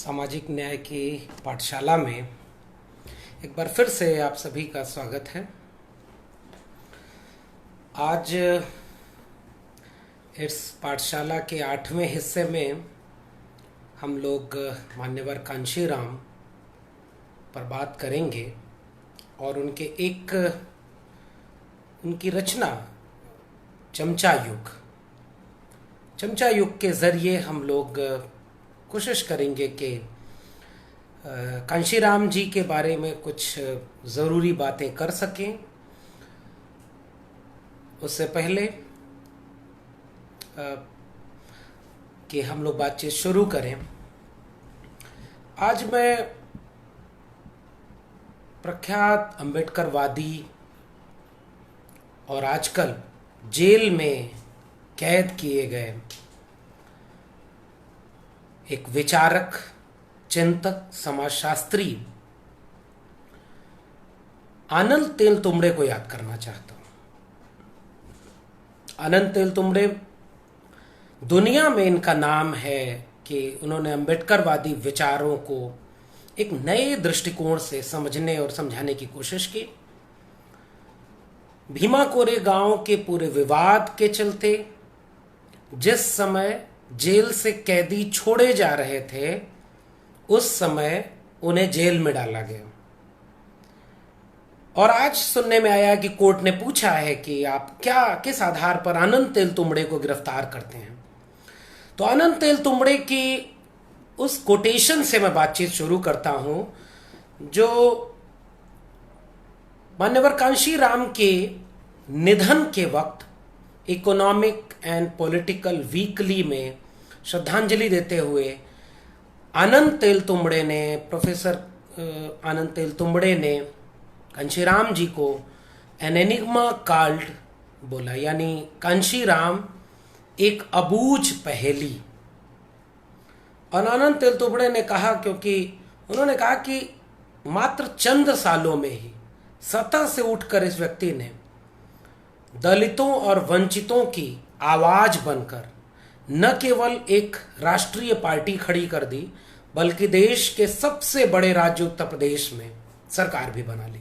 सामाजिक न्याय की पाठशाला में एक बार फिर से आप सभी का स्वागत है। आज इस पाठशाला के 8वें हिस्से में हम लोग मान्यवर कांशीराम पर बात करेंगे और उनकी रचना चमचा युग के ज़रिए हम लोग कोशिश करेंगे कि कांशीराम जी के बारे में कुछ ज़रूरी बातें कर सकें। उससे पहले कि हम लोग बातचीत शुरू करें, आज मैं प्रख्यात अम्बेडकरवादी और आजकल जेल में कैद किए गए एक विचारक, चिंतक, समाजशास्त्री आनंद तेलतुंबड़े को याद करना चाहता हूं। आनंद तेलतुंबड़े, दुनिया में इनका नाम है कि उन्होंने अम्बेडकरवादी विचारों को एक नए दृष्टिकोण से समझने और समझाने की कोशिश की। भीमा कोरेगांव के पूरे विवाद के चलते जिस समय जेल से कैदी छोड़े जा रहे थे, उस समय उन्हें जेल में डाला गया और आज सुनने में आया कि कोर्ट ने पूछा है कि आप किस आधार पर आनंद तेलतुंबड़े को गिरफ्तार करते हैं। तो आनंद तेलतुंबड़े की उस कोटेशन से मैं बातचीत शुरू करता हूं जो मान्यवर कांशीराम के निधन के वक्त इकोनॉमिक एंड पॉलिटिकल वीकली में श्रद्धांजलि देते हुए प्रोफेसर आनंद तेलतुंबड़े ने कांशीराम जी को एन एनिग्मा कॉल्ड बोला, यानी कांशीराम एक अबूझ पहेली। और आनंद तेलतुंबड़े ने कहा, क्योंकि उन्होंने कहा कि मात्र चंद सालों में ही सतह से उठकर इस व्यक्ति ने दलितों और वंचितों की आवाज बनकर न केवल एक राष्ट्रीय पार्टी खड़ी कर दी, बल्कि देश के सबसे बड़े राज्य उत्तर प्रदेश में सरकार भी बना ली।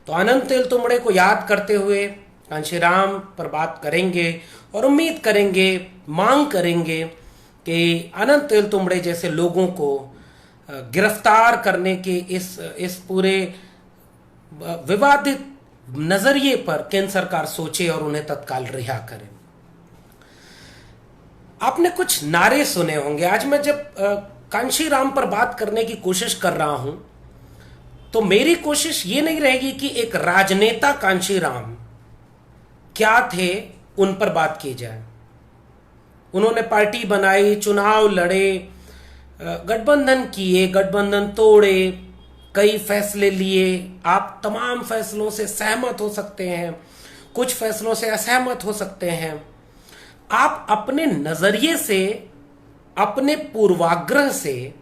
तो आनंद तेलतुंबड़े को याद करते हुए कांशीराम पर बात करेंगे और उम्मीद करेंगे, मांग करेंगे कि आनंद तेलतुंबड़े जैसे लोगों को गिरफ्तार करने के इस पूरे विवादित नजरिए पर केंद्र सरकार सोचे और उन्हें तत्काल रिहा करे। आपने कुछ नारे सुने होंगे। आज मैं जब कांशीराम पर बात करने की कोशिश कर रहा हूं, तो मेरी कोशिश ये नहीं रहेगी कि एक राजनेता कांशीराम क्या थे उन पर बात की जाए। उन्होंने पार्टी बनाई, चुनाव लड़े, गठबंधन किए, गठबंधन तोड़े, कई फैसले लिए। आप तमाम फैसलों से सहमत हो सकते हैं, कुछ फैसलों से असहमत हो सकते हैं। आप अपने नजरिए से, अपने पूर्वाग्रह से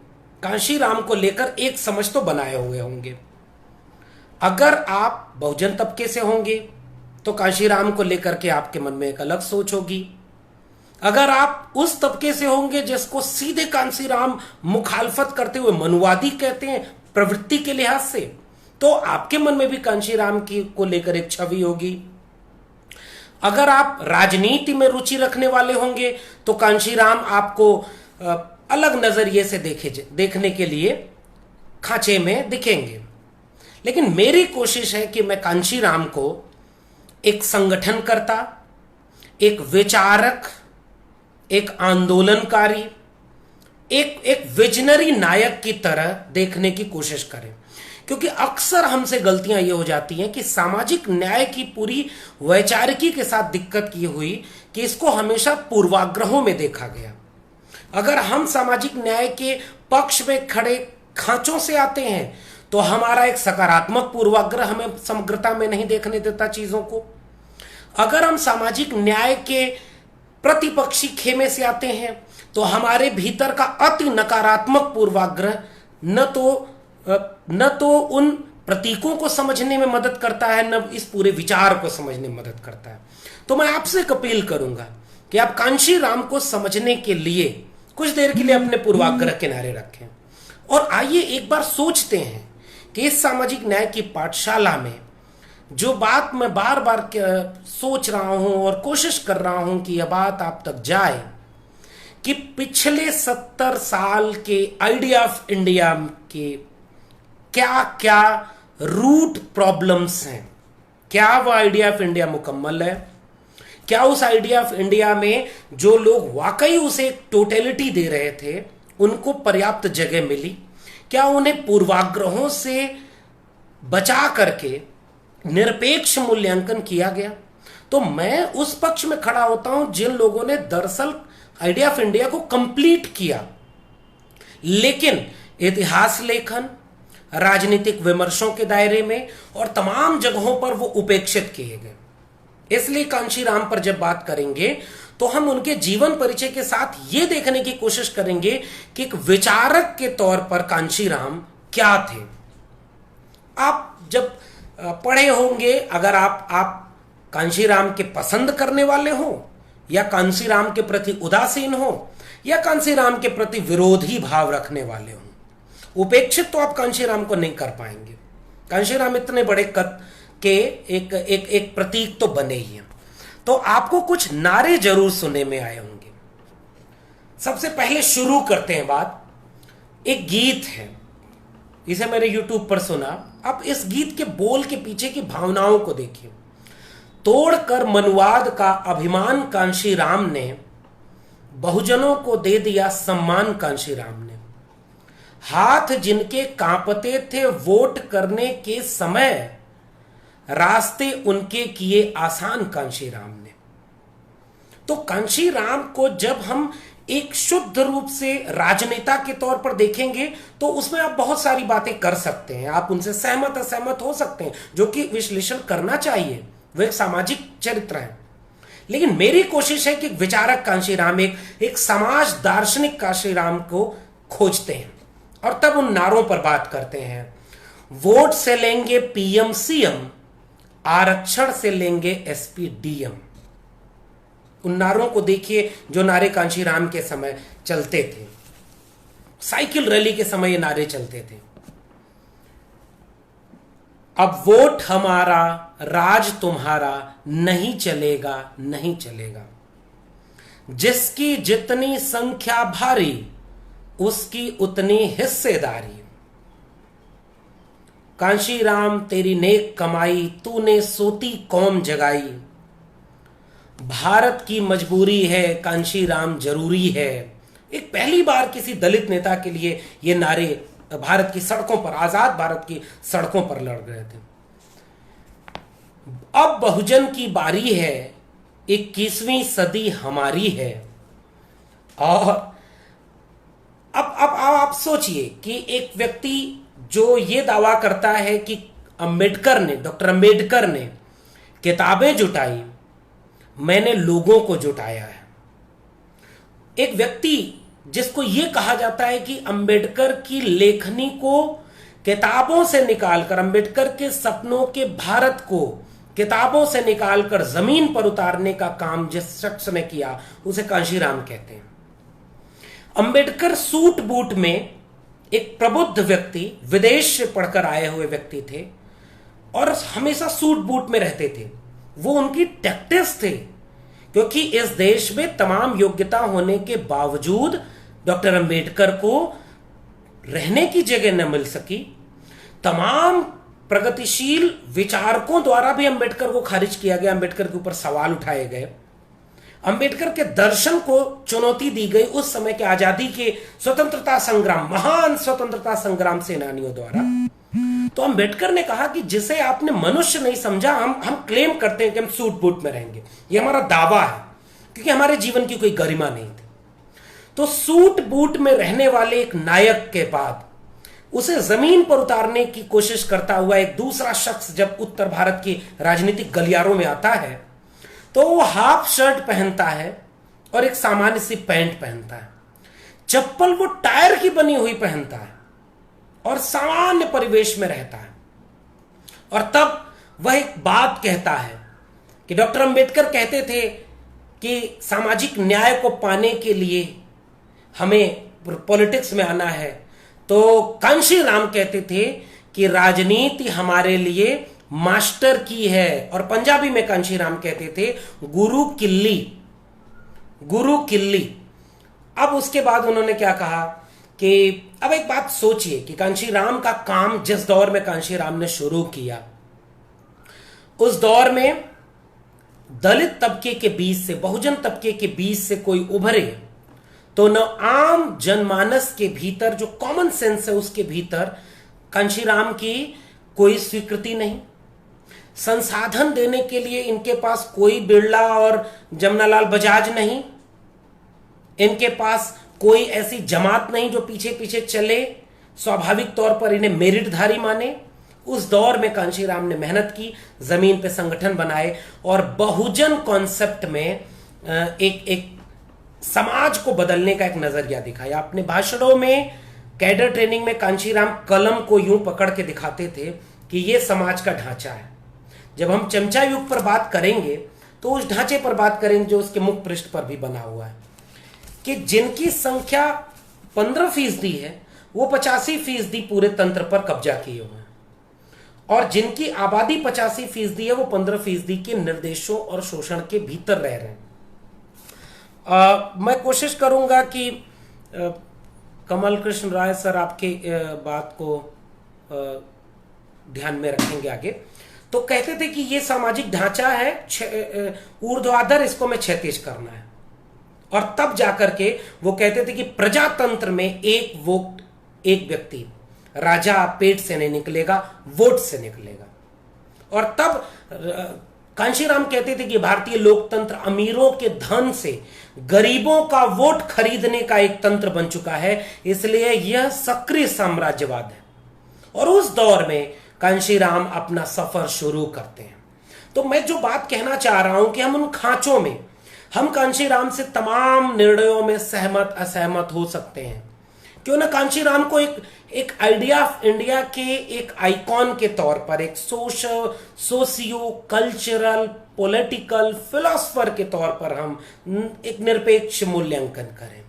कांशीराम को लेकर एक समझ तो बनाए हुए होंगे। अगर आप बहुजन तबके से होंगे तो कांशीराम को लेकर के आपके मन में एक अलग सोच होगी। अगर आप उस तबके से होंगे जिसको सीधे कांशीराम मुखालफत करते हुए मनुवादी कहते हैं प्रवृत्ति के लिहाज से, तो आपके मन में भी कांशीराम की को लेकर एक छवि होगी। अगर आप राजनीति में रुचि रखने वाले होंगे तो कांशीराम आपको अलग नजरिए से देखने के लिए खांचे में दिखेंगे। लेकिन मेरी कोशिश है कि मैं कांशीराम को एक संगठनकर्ता, एक विचारक, एक आंदोलनकारी, एक विजनरी नायक की तरह देखने की कोशिश करें। क्योंकि अक्सर हमसे गलतियां ये हो जाती हैं कि सामाजिक न्याय की पूरी वैचारिकी के साथ दिक्कत की हुई कि इसको हमेशा पूर्वाग्रहों में देखा गया। अगर हम सामाजिक न्याय के पक्ष में खड़े खांचों से आते हैं तो हमारा एक सकारात्मक पूर्वाग्रह हमें समग्रता में नहीं देखने देता चीजों को। अगर हम सामाजिक न्याय के प्रतिपक्षी खेमे से आते हैं तो हमारे भीतर का अति नकारात्मक पूर्वाग्रह न तो उन प्रतीकों को समझने में मदद करता है, न इस पूरे विचार को समझने में मदद करता है। तो मैं आपसे एक अपील करूंगा कि आप कांशीराम को समझने के लिए कुछ देर के लिए अपने पूर्वाग्रह किनारे रखें और आइए एक बार सोचते हैं कि इस सामाजिक न्याय की पाठशाला में जो बात मैं बार बार सोच रहा हूं और कोशिश कर रहा हूं कि यह बात आप तक जाए कि पिछले 70 साल के आइडिया ऑफ इंडिया के क्या क्या रूट प्रॉब्लम्स हैं। क्या वो आइडिया ऑफ इंडिया मुकम्मल है? क्या उस आइडिया ऑफ इंडिया में जो लोग वाकई उसे टोटलिटी दे रहे थे उनको पर्याप्त जगह मिली? क्या उन्हें पूर्वाग्रहों से बचा करके निरपेक्ष मूल्यांकन किया गया? तो मैं उस पक्ष में खड़ा होता हूं जिन लोगों ने दरअसल आइडिया ऑफ इंडिया को कंप्लीट किया, लेकिन इतिहास लेखन, राजनीतिक विमर्शों के दायरे में और तमाम जगहों पर वो उपेक्षित किए गए। इसलिए कांशीराम पर जब बात करेंगे तो हम उनके जीवन परिचय के साथ ये देखने की कोशिश करेंगे कि एक विचारक के तौर पर कांशीराम क्या थे। आप जब पढ़े होंगे, अगर आप कांशीराम के पसंद करने वाले हो या कांशीराम के प्रति उदासीन हो या कांशीराम के प्रति विरोधी भाव रखने वाले हो, उपेक्षित तो आप कांशीराम को नहीं कर पाएंगे। कांशीराम इतने बड़े कद के एक प्रतीक तो बने ही हैं। तो आपको कुछ नारे जरूर सुनने में आए होंगे। सबसे पहले शुरू करते हैं बात, एक गीत है, इसे मैंने YouTube पर सुना। अब इस गीत के बोल के पीछे की भावनाओं को देखिए। तोड़कर मनुवाद का अभिमान कांशीराम ने, बहुजनों को दे दिया सम्मान कांशीराम ने। हाथ जिनके कांपते थे वोट करने के समय, रास्ते उनके किए आसान कांशीराम ने। तो कांशीराम को जब हम एक शुद्ध रूप से राजनेता के तौर पर देखेंगे तो उसमें आप बहुत सारी बातें कर सकते हैं, आप उनसे सहमत असहमत हो सकते हैं, जो कि विश्लेषण करना चाहिए, वह एक सामाजिक चरित्र है। लेकिन मेरी कोशिश है कि विचारक कांशीराम, एक समाज दार्शनिक कांशीराम को खोजते हैं और तब उन नारों पर बात करते हैं। वोट से लेंगे पीएम सीएम, आरक्षण से लेंगे एसपी डीएम। उन नारों को देखिए जो नारे कांशीराम के समय चलते थे। साइकिल रैली के समय ये नारे चलते थे। अब वोट हमारा, राज तुम्हारा, नहीं चलेगा नहीं चलेगा। जिसकी जितनी संख्या भारी, उसकी उतनी हिस्सेदारी। कांशीराम तेरी नेक कमाई, तूने सोती कौम जगाई। भारत की मजबूरी है, कांशीराम जरूरी है। एक पहली बार किसी दलित नेता के लिए ये नारे भारत की सड़कों पर, आजाद भारत की सड़कों पर लड़ रहे थे। अब बहुजन की बारी है, 21वीं सदी हमारी है। और अब आप सोचिए कि एक व्यक्ति जो ये दावा करता है कि डॉक्टर अंबेडकर ने किताबें जुटाई, मैंने लोगों को जुटाया है। एक व्यक्ति जिसको यह कहा जाता है कि अंबेडकर की लेखनी को किताबों से निकालकर, अंबेडकर के सपनों के भारत को किताबों से निकालकर जमीन पर उतारने का काम जिस शख्स ने किया, उसे कांशीराम कहते हैं। अंबेडकर सूट बूट में एक प्रबुद्ध व्यक्ति, विदेश से पढ़कर आए हुए व्यक्ति थे और हमेशा सूट बूट में रहते थे। वो उनकी टैक्टिक्स थे, क्योंकि इस देश में तमाम योग्यता होने के बावजूद डॉक्टर अंबेडकर को रहने की जगह न मिल सकी। तमाम प्रगतिशील विचारकों द्वारा भी अंबेडकर को खारिज किया गया, अंबेडकर के ऊपर सवाल उठाए गए, अंबेडकर के दर्शन को चुनौती दी गई उस समय के आजादी के स्वतंत्रता संग्राम, महान स्वतंत्रता संग्राम सेनानियों द्वारा। तो अंबेडकर ने कहा कि जिसे आपने मनुष्य नहीं समझा, हम क्लेम करते हैं कि हम सूट बूट में रहेंगे, ये हमारा दावा है, क्योंकि हमारे जीवन की कोई गरिमा नहीं थी। तो सूट बूट में रहने वाले एक नायक के बाद उसे जमीन पर उतारने की कोशिश करता हुआ एक दूसरा शख्स जब उत्तर भारत की राजनीतिक गलियारों में आता है, तो वो हाफ शर्ट पहनता है और एक सामान्य सी पैंट पहनता है। चप्पल वो टायर की बनी हुई पहनता है और सामान्य परिवेश में रहता है। और तब वह एक बात कहता है कि डॉक्टर अंबेडकर कहते थे कि सामाजिक न्याय को पाने के लिए हमें पॉलिटिक्स में आना है, तो कांशी राम कहते थे कि राजनीति हमारे लिए मास्टर की है, और पंजाबी में कांशी राम कहते थे गुरु किल्ली, गुरु किल्ली। अब उसके बाद उन्होंने क्या कहा कि अब एक बात सोचिए कि कांशी राम का काम जिस दौर में कांशी राम ने शुरू किया, उस दौर में दलित तबके के बीच से, बहुजन तबके के बीच से कोई उभरे तो न आम जनमानस के भीतर जो कॉमन सेंस है उसके भीतर कांशी राम की कोई स्वीकृति नहीं, संसाधन देने के लिए इनके पास कोई बिरला और जमनालाल बजाज नहीं, इनके पास कोई ऐसी जमात नहीं जो पीछे पीछे चले, स्वाभाविक तौर पर इन्हें मेरिटधारी माने। उस दौर में कांशी राम ने मेहनत की, जमीन पे संगठन बनाए और बहुजन कॉन्सेप्ट में एक समाज को बदलने का एक नजरिया दिखाया। अपने भाषणों में, कैडर ट्रेनिंग में कांशी राम कलम को यूं पकड़ के दिखाते थे कि यह समाज का ढांचा है। जब हम चमचा युग पर बात करेंगे तो उस ढांचे पर बात करेंगे जो उसके मुख पृष्ठ पर भी बना हुआ है कि जिनकी संख्या 15% है वो 85% पूरे तंत्र पर कब्जा किए हुए हैं, और जिनकी आबादी 85% है वो 15% के निर्देशों और शोषण के भीतर रह रहे हैं। मैं कोशिश करूंगा कि कमल कृष्ण राय सर आपके बात को ध्यान में रखेंगे आगे। तो कहते थे कि ये सामाजिक ढांचा है, ऊर्ध्वाधर इसको में क्षैतिज करना है, और तब जाकर के वो कहते थे कि प्रजातंत्र में एक वोट, एक व्यक्ति, राजा पेट से नहीं निकलेगा, वोट से निकलेगा। और तब कांशी राम कहते थे कि भारतीय लोकतंत्र अमीरों के धन से गरीबों का वोट खरीदने का एक तंत्र बन चुका है, इसलिए यह सक्रिय साम्राज्यवाद है। और उस दौर में कांशी राम अपना सफर शुरू करते हैं। तो मैं जो बात कहना चाह रहा हूं कि हम उन खांचों में, हम कांशी राम से तमाम निर्णयों में सहमत असहमत हो सकते हैं, क्यों ना कांशी राम को एक आइडिया ऑफ इंडिया के एक आइकॉन के तौर पर, एक सोशियो कल्चरल पॉलिटिकल फिलोसफर के तौर पर हम एक निरपेक्ष मूल्यांकन करें,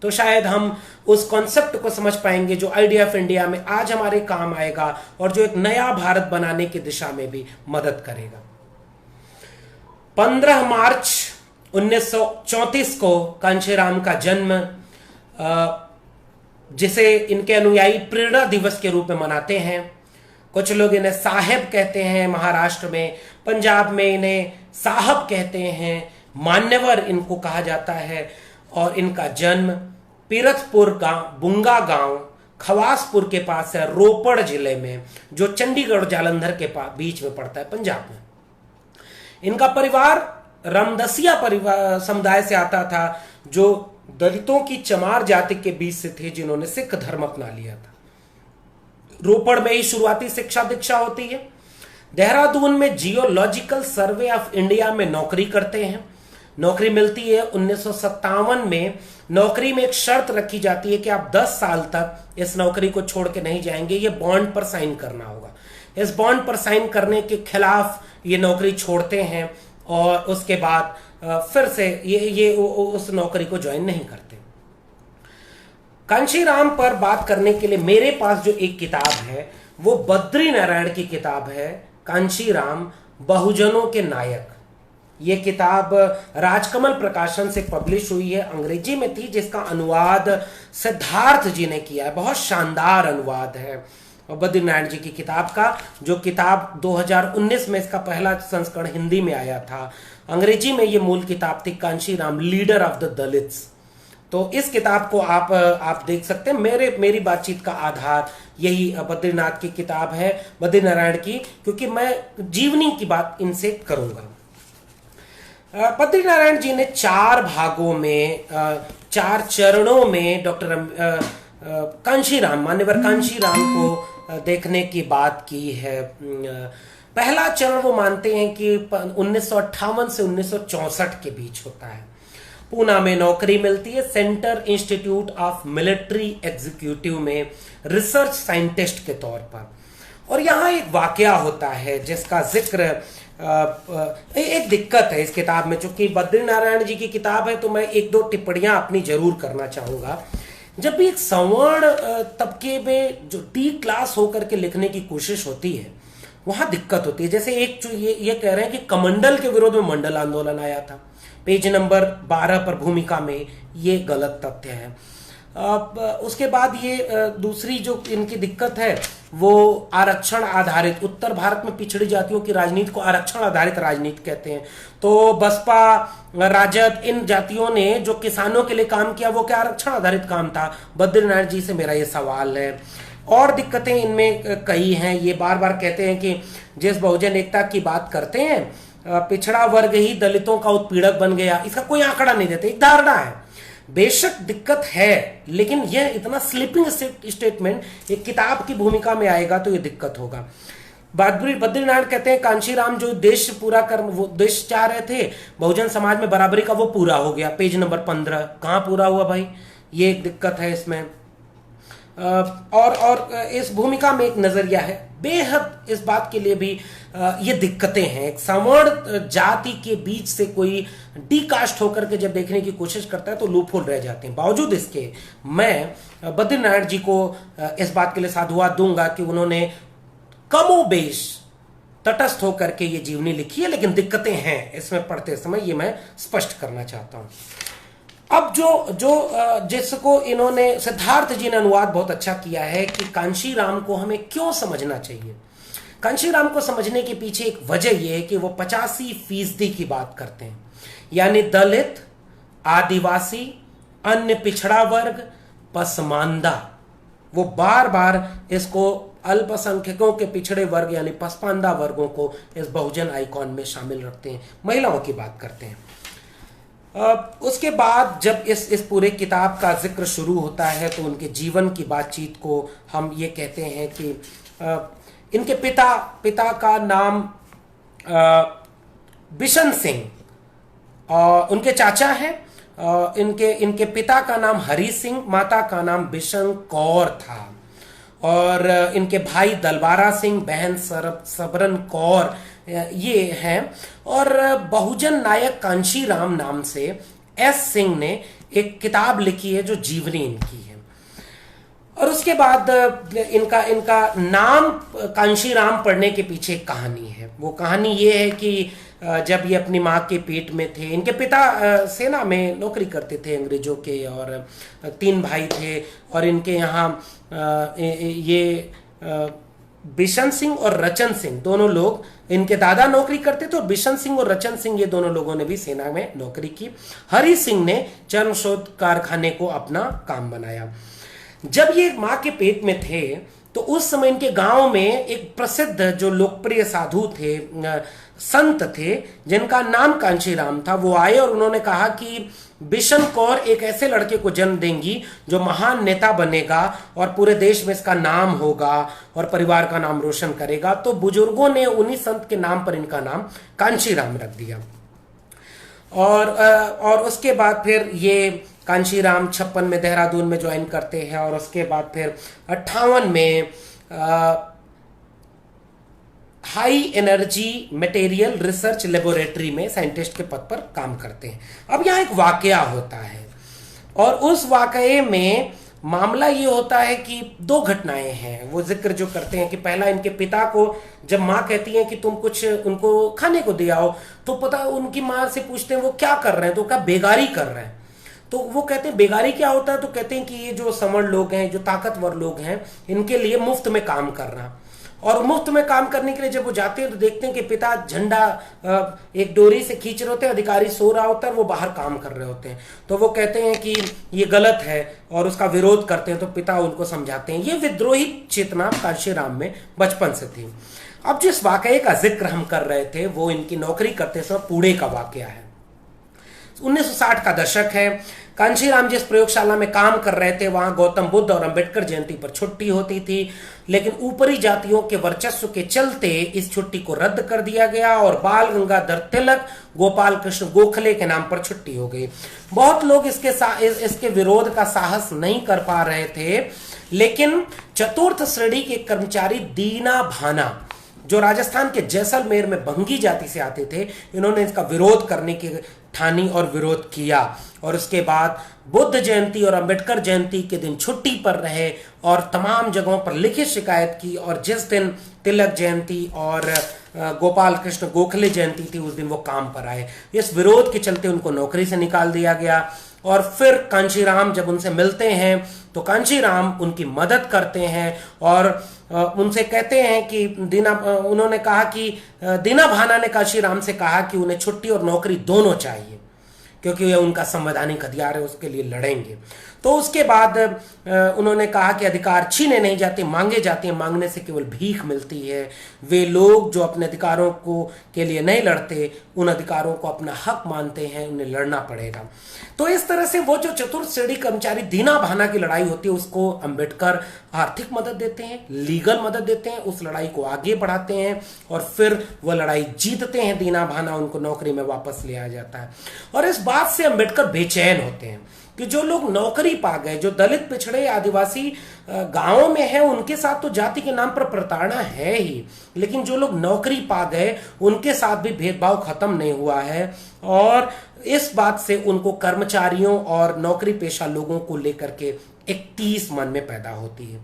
तो शायद हम उस कॉन्सेप्ट को समझ पाएंगे जो आइडिया ऑफ इंडिया में आज हमारे काम आएगा और जो एक नया भारत बनाने की दिशा में भी मदद करेगा। 15 मार्च 1934 को कांशी राम का जन्म, जिसे इनके अनुयायी प्रेरणा दिवस के रूप में मनाते हैं। कुछ लोग इन्हें साहेब कहते हैं महाराष्ट्र में, पंजाब में इन्हें साहब कहते हैं, मान्यवर इनको कहा जाता है। और इनका जन्म पीरथपुर गांव, बुंगा गांव, खवासपुर के पास है, रोपड़ जिले में, जो चंडीगढ़ जालंधर के बीच में पड़ता है, पंजाब में। इनका परिवार रामदसिया परिवार समुदाय से आता था, जो दलितों की चमार जाति के बीच से थे, जिन्होंने सिख धर्म अपना लिया था। रोपड़ में ही शुरुआती शिक्षा दीक्षा होती है। देहरादून में जियोलॉजिकल सर्वे ऑफ इंडिया में नौकरी करते हैं। नौकरी मिलती है 1957 में। नौकरी में एक शर्त रखी जाती है कि आप 10 साल तक इस नौकरी को छोड़ के नहीं जाएंगे, ये बॉन्ड पर साइन करना होगा। इस बॉन्ड पर साइन करने के खिलाफ ये नौकरी छोड़ते हैं और उसके बाद फिर से ये उस नौकरी को ज्वाइन नहीं करते। कांशी राम पर बात करने के लिए मेरे पास जो एक किताब है वो बद्री नारायण की किताब है, कांशी राम बहुजनों के नायक। ये किताब राजकमल प्रकाशन से पब्लिश हुई है, अंग्रेजी में थी, जिसका अनुवाद सिद्धार्थ जी ने किया है। बहुत शानदार अनुवाद है बद्री नारायण जी की किताब का, जो किताब 2019 में इसका पहला संस्करण हिंदी में आया था। अंग्रेजी में ये मूल किताब थी Kanshi Ram leader of the Dalits. तो इस किताब को आप देख सकते हैं। मेरी बातचीत का आधार यही बद्रीनाथ की किताब है, बद्री नारायण की, क्योंकि मैं जीवनी की बात इनसे करूंगा। बद्री नारायण जी ने 4 भागों में, 4 चरणों में डॉक्टर कांशी राम, मान्यवर कांशी राम को देखने की बात की है। पहला चरण वो मानते हैं कि 1958 से 1964 के बीच होता है। पूना में नौकरी मिलती है, centre institute of military executive में रिसर्च साइंटिस्ट के तौर पर। और यहाँ एक वाकया होता है जिसका जिक्र, एक दिक्कत है इस किताब में, चूंकि बद्री नारायण जी की किताब है तो मैं 1-2 टिप्पणियां अपनी जरूर करना चाहूंगा जब भी एक सवर्ण तबके में जो डी क्लास होकर के लिखने की कोशिश होती है वहां दिक्कत होती है। जैसे एक जो ये कह रहे हैं कि कमंडल के विरोध में मंडल आंदोलन आया था, पेज नंबर 12 पर भूमिका में, ये गलत तथ्य है। उसके बाद ये दूसरी जो इनकी दिक्कत है वो आरक्षण आधारित, उत्तर भारत में पिछड़ी जातियों की राजनीति को आरक्षण आधारित राजनीति कहते हैं। तो बसपा, राजद, इन जातियों ने जो किसानों के लिए काम किया वो क्या आरक्षण आधारित काम था? बद्रीनारायण जी से मेरा ये सवाल है। और दिक्कतें इनमें कई हैं। ये बार बार कहते हैं कि जिस बहुजन एकता की बात करते हैं पिछड़ा वर्ग ही दलितों का उत्पीड़क बन गया, इसका कोई आंकड़ा नहीं देते, एक धारणा है। बेशक दिक्कत है, लेकिन यह इतना स्लीपिंग स्टेटमेंट एक किताब की भूमिका में आएगा तो यह दिक्कत होगा। बद्रीनारायण कहते हैं कांशीराम जो उद्देश्य पूरा कर, वो उद्देश्य चाह रहे थे बहुजन समाज में बराबरी का, वो पूरा हो गया। पेज नंबर 15 कहां पूरा हुआ भाई? ये एक दिक्कत है इसमें। और इस भूमिका में एक नजरिया है, बेहद इस बात के लिए भी ये दिक्कतें हैं। एक सवर्ण जाति के बीच से कोई डीकास्ट होकर के जब देखने की कोशिश करता है तो लूपहोल रह जाते हैं। बावजूद इसके मैं बद्रीनारायण जी को इस बात के लिए साधुवाद दूंगा कि उन्होंने कमोबेश तटस्थ होकर के ये जीवनी लिखी है, लेकिन दिक्कतें हैं इसमें पढ़ते समय, ये मैं स्पष्ट करना चाहता हूं। अब जिसको इन्होंने, सिद्धार्थ जी ने अनुवाद बहुत अच्छा किया है कि कांशीराम को हमें क्यों समझना चाहिए। कांशीराम को समझने के पीछे एक वजह यह है कि वो 85% की बात करते हैं, यानी दलित, आदिवासी, अन्य पिछड़ा वर्ग, पसमानदा। वो बार बार इसको अल्पसंख्यकों के पिछड़े वर्ग यानी पसमानदा वर्गों को इस बहुजन आइकॉन में शामिल रखते हैं। महिलाओं की बात करते हैं। उसके बाद जब इस पूरे किताब का जिक्र शुरू होता है तो उनके जीवन की बातचीत को हम ये कहते हैं कि इनके पिता का नाम बिशन सिंह और उनके चाचा हैं। इनके पिता का नाम हरि सिंह, माता का नाम बिशन कौर था। और इनके भाई दलबारा सिंह, बहन सबरन कौर ये हैं। और बहुजन नायक कांशीराम नाम से एस सिंह ने एक किताब लिखी है जो जीवनी इनकी है। और उसके बाद इनका नाम कांशीराम पढ़ने के पीछे एक कहानी है। वो कहानी ये है कि जब ये अपनी माँ के पेट में थे, इनके पिता सेना में नौकरी करते थे अंग्रेजों के, और 3 भाई थे। और इनके यहाँ ये बिशन सिंह और रचन सिंह दोनों लोग, इनके दादा नौकरी करते थे और बिशन सिंह और रचन सिंह ये दोनों लोगों ने भी सेना में नौकरी की। हरि सिंह ने चर्म शोध कारखाने को अपना काम बनाया। जब ये माँ के पेट में थे तो उस समय इनके गांव में एक प्रसिद्ध जो लोकप्रिय साधु थे, संत थे, जिनका नाम कांशीराम था। वो आए और उन्होंने कहा कि बिशन कौर एक ऐसे लड़के को जन्म देंगी जो महान नेता बनेगा और पूरे देश में इसका नाम होगा और परिवार का नाम रोशन करेगा। तो बुजुर्गों ने उन्हीं संत के नाम पर इनका नाम कांशीराम रख दिया। और उसके बाद फिर ये कांशीराम 56 में देहरादून में ज्वाइन करते हैं और उसके बाद फिर 58 में high energy material research laboratory में साइंटिस्ट के पद पर काम करते हैं। अब यहाँ एक वाकया होता है और उस वाकये में मामला ये होता है कि 2 घटनाएं हैं। वो जिक्र जो करते हैं कि पहला, इनके पिता को जब माँ कहती है कि तुम कुछ उनको खाने को दे आओ, तो पता उनकी माँ से पूछते हैं वो क्या कर रहे हैं, तो क्या बेगारी कर रहे हैं। तो वो कहते हैं बेगारी क्या होता है, तो कहते हैं कि ये जो सवर्ण लोग हैं, जो ताकतवर लोग हैं, इनके लिए मुफ्त में काम करना। और मुफ्त में काम करने के लिए जब वो जाते हैं तो देखते हैं कि पिता झंडा एक डोरी से खींच रहे होते हैं, अधिकारी सो रहा होता है, वो बाहर काम कर रहे होते हैं। तो वो कहते हैं कि ये गलत है और उसका विरोध करते हैं। तो पिता उनको समझाते हैं। ये विद्रोही चेतना कांशीराम में बचपन से थी। अब जिस वाकये का जिक्र हम कर रहे थे वो इनकी नौकरी करते समय पुणे का वाकया है। 1960 का दशक है। कांशीराम जिस प्रयोगशाला में काम कर रहे थे वहां गौतम बुद्ध और अंबेडकर जयंती पर छुट्टी होती थी, लेकिन ऊपरी जातियों के वर्चस्व के चलते इस छुट्टी को रद्द कर दिया गया और बाल गंगाधर तिलक, गोपाल कृष्ण गोखले के नाम पर छुट्टी हो गई। बहुत लोग इसके विरोध का साहस नहीं कर पा रहे थे, लेकिन चतुर्थ श्रेणी के कर्मचारी दीना भाना, जो राजस्थान के जैसलमेर में बंगी जाति से आते थे, इन्होंने इसका विरोध करने की ठानी और विरोध किया। और उसके बाद बुद्ध जयंती और अंबेडकर जयंती के दिन छुट्टी पर रहे और तमाम जगहों पर लिखित शिकायत की, और जिस दिन तिलक जयंती और गोपाल कृष्ण गोखले जयंती थी उस दिन वो काम पर आए। इस विरोध के चलते उनको नौकरी से निकाल दिया गया। और फिर कांशीराम जब उनसे मिलते हैं तो कांशीराम उनकी मदद करते हैं और उनसे कहते हैं कि उन्होंने कहा कि दीना भाना ने कांशीराम से कहा कि उन्हें छुट्टी और नौकरी दोनों चाहिए, क्योंकि यह उनका संवैधानिक अधिकार है, उसके लिए लड़ेंगे। तो उसके बाद उन्होंने कहा कि अधिकार छीने नहीं जाते, मांगे जाते हैं, मांगने से केवल भीख मिलती है। वे लोग जो अपने अधिकारों को के लिए नहीं लड़ते, उन अधिकारों को अपना हक मानते हैं, उन्हें लड़ना पड़ेगा। तो इस तरह से वो जो चतुर्थ श्रेणी कर्मचारी दीना भाना की लड़ाई होती है, उसको अंबेडकर आर्थिक मदद देते हैं, लीगल मदद देते हैं, उस लड़ाई को आगे बढ़ाते हैं और फिर वह लड़ाई जीतते हैं। दीना भाना, उनको नौकरी में वापस लिया जाता है। और इस बात से अंबेडकर बेचैन होते हैं कि जो लोग नौकरी पा गए, जो दलित पिछड़े आदिवासी गांवों में हैं, उनके साथ तो जाति के नाम पर प्रताड़ना है ही, लेकिन जो लोग नौकरी पा गए उनके साथ भी भेदभाव खत्म नहीं हुआ है। और इस बात से उनको कर्मचारियों और नौकरी पेशा लोगों को लेकर के एक टीस मन में पैदा होती है।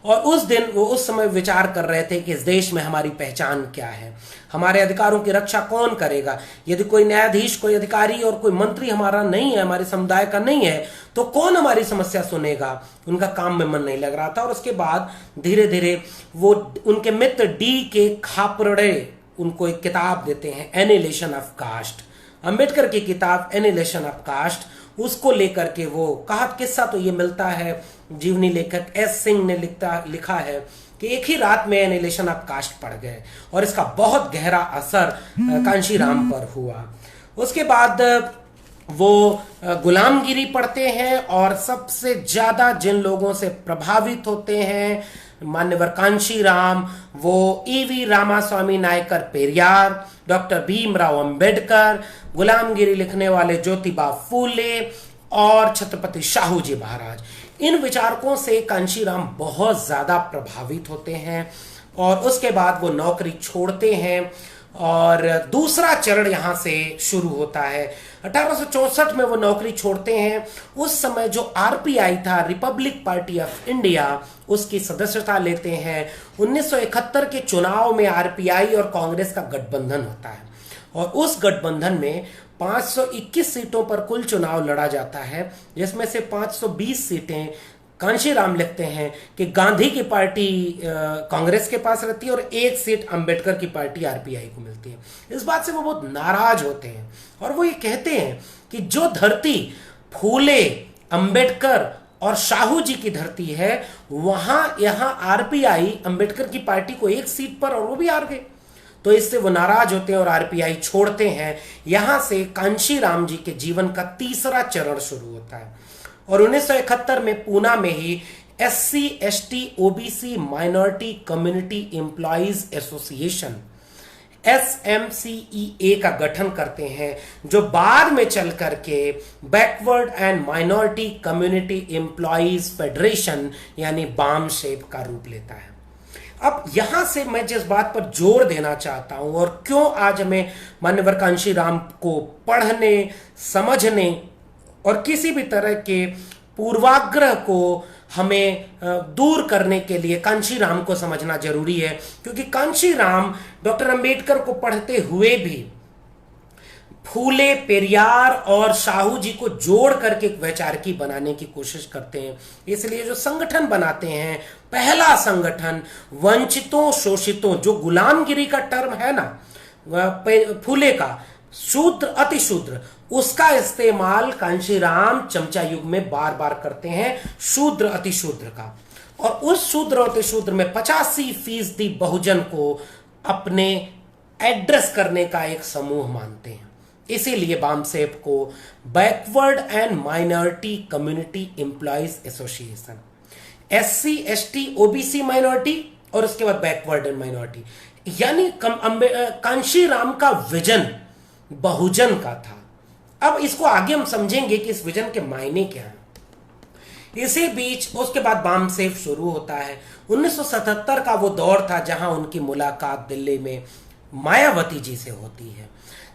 और उस दिन वो उस समय विचार कर रहे थे कि इस देश में हमारी पहचान क्या है, हमारे अधिकारों की रक्षा कौन करेगा। यदि कोई न्यायाधीश, कोई अधिकारी और कोई मंत्री हमारा नहीं है, हमारे समुदाय का नहीं है, तो कौन हमारी समस्या सुनेगा। उनका काम में मन नहीं लग रहा था। और उसके बाद धीरे धीरे वो उनके मित्र डी के खापरड़े उनको एक किताब देते हैं, एनिलेशन ऑफ कास्ट, अंबेडकर की किताब एनिलेशन ऑफ कास्ट। उसको लेकर के वो कहा, किस्सा तो ये मिलता है, जीवनी लेखक एस सिंह ने लिखा है कि एक ही रात में एनिलेशन ऑफ कास्ट पढ़ गए और इसका बहुत गहरा असर कांशीराम पर हुआ। उसके बाद वो गुलामगिरी पढ़ते हैं और सबसे ज्यादा जिन लोगों से प्रभावित होते हैं मान्यवर कांशीराम, वो ईवी रामास्वामी नायकर पेरियार, डॉक्टर भीमराव अंबेडकर, गुलामगिरी लिखने वाले ज्योतिबा फूले और छत्रपति शाहू जी महाराज। इन विचारकों से कांशीराम बहुत ज्यादा प्रभावित होते हैं और उसके बाद वो नौकरी छोड़ते हैं और दूसरा चरण यहां से शुरू होता है। 1864 में वो नौकरी छोड़ते हैं। उस समय जो आरपीआई था, रिपब्लिक पार्टी ऑफ इंडिया, उसकी सदस्यता लेते हैं। 1971 के चुनाव में आरपीआई और कांग्रेस का गठबंधन होता है और उस गठबंधन में 521 सीटों पर कुल चुनाव लड़ा जाता है, जिसमें से 520 सीटें कांशीराम लिखते हैं कि गांधी की पार्टी कांग्रेस के पास रहती है और एक सीट अंबेडकर की पार्टी आरपीआई को मिलती है। इस बात से वो बहुत नाराज होते हैं और वो ये कहते हैं कि जो धरती फूले, अंबेडकर और शाहू जी की धरती है, यहां आरपीआई अंबेडकर की पार्टी को एक सीट पर और वो भी हार गए। तो इससे वो नाराज होते हैं और आरपीआई छोड़ते हैं। यहां से कांशीराम जी के जीवन का तीसरा चरण शुरू होता है और 1971 में पूना में ही SC ST OBC minority community employees association SMCEA का गठन करते हैं, जो बाद में चल करके backward and minority community employees federation यानी बामशेप का रूप लेता है। अब यहां से मैं जिस बात पर जोर देना चाहता हूं और क्यों आज हमें मान्यवर कांशीराम को पढ़ने, समझने और किसी भी तरह के पूर्वाग्रह को हमें दूर करने के लिए कांशीराम को समझना जरूरी है, क्योंकि कांशीराम डॉक्टर अंबेडकर को पढ़ते हुए भी फूले, पेरियार और शाहू जी को जोड़ करके एक वैचारिकी बनाने की कोशिश करते हैं। इसलिए जो संगठन बनाते हैं, पहला संगठन वंचितों शोषितों, जो गुलामगिरी का टर्म है ना फूले का, शूद्र अतिशूद्र, उसका इस्तेमाल कांशीराम चमचा युग में बार बार करते हैं, शूद्र अतिशूद्र का। और उस शूद्र अतिशूद्र में 85% बहुजन को अपने एड्रेस करने का एक समूह मानते हैं। इसीलिए बामसेप को backward and minority community employees association, SC ST OBC minority और उसके बाद बैकवर्ड एंड माइनॉरिटी, यानी कांशीराम का विजन बहुजन का था। अब इसको आगे हम समझेंगे कि इस विजन के मायने क्या है। इसी बीच उसके बाद बामसेफ शुरू होता है। 1977 का वो दौर था जहां उनकी मुलाकात दिल्ली में मायावती जी से होती है।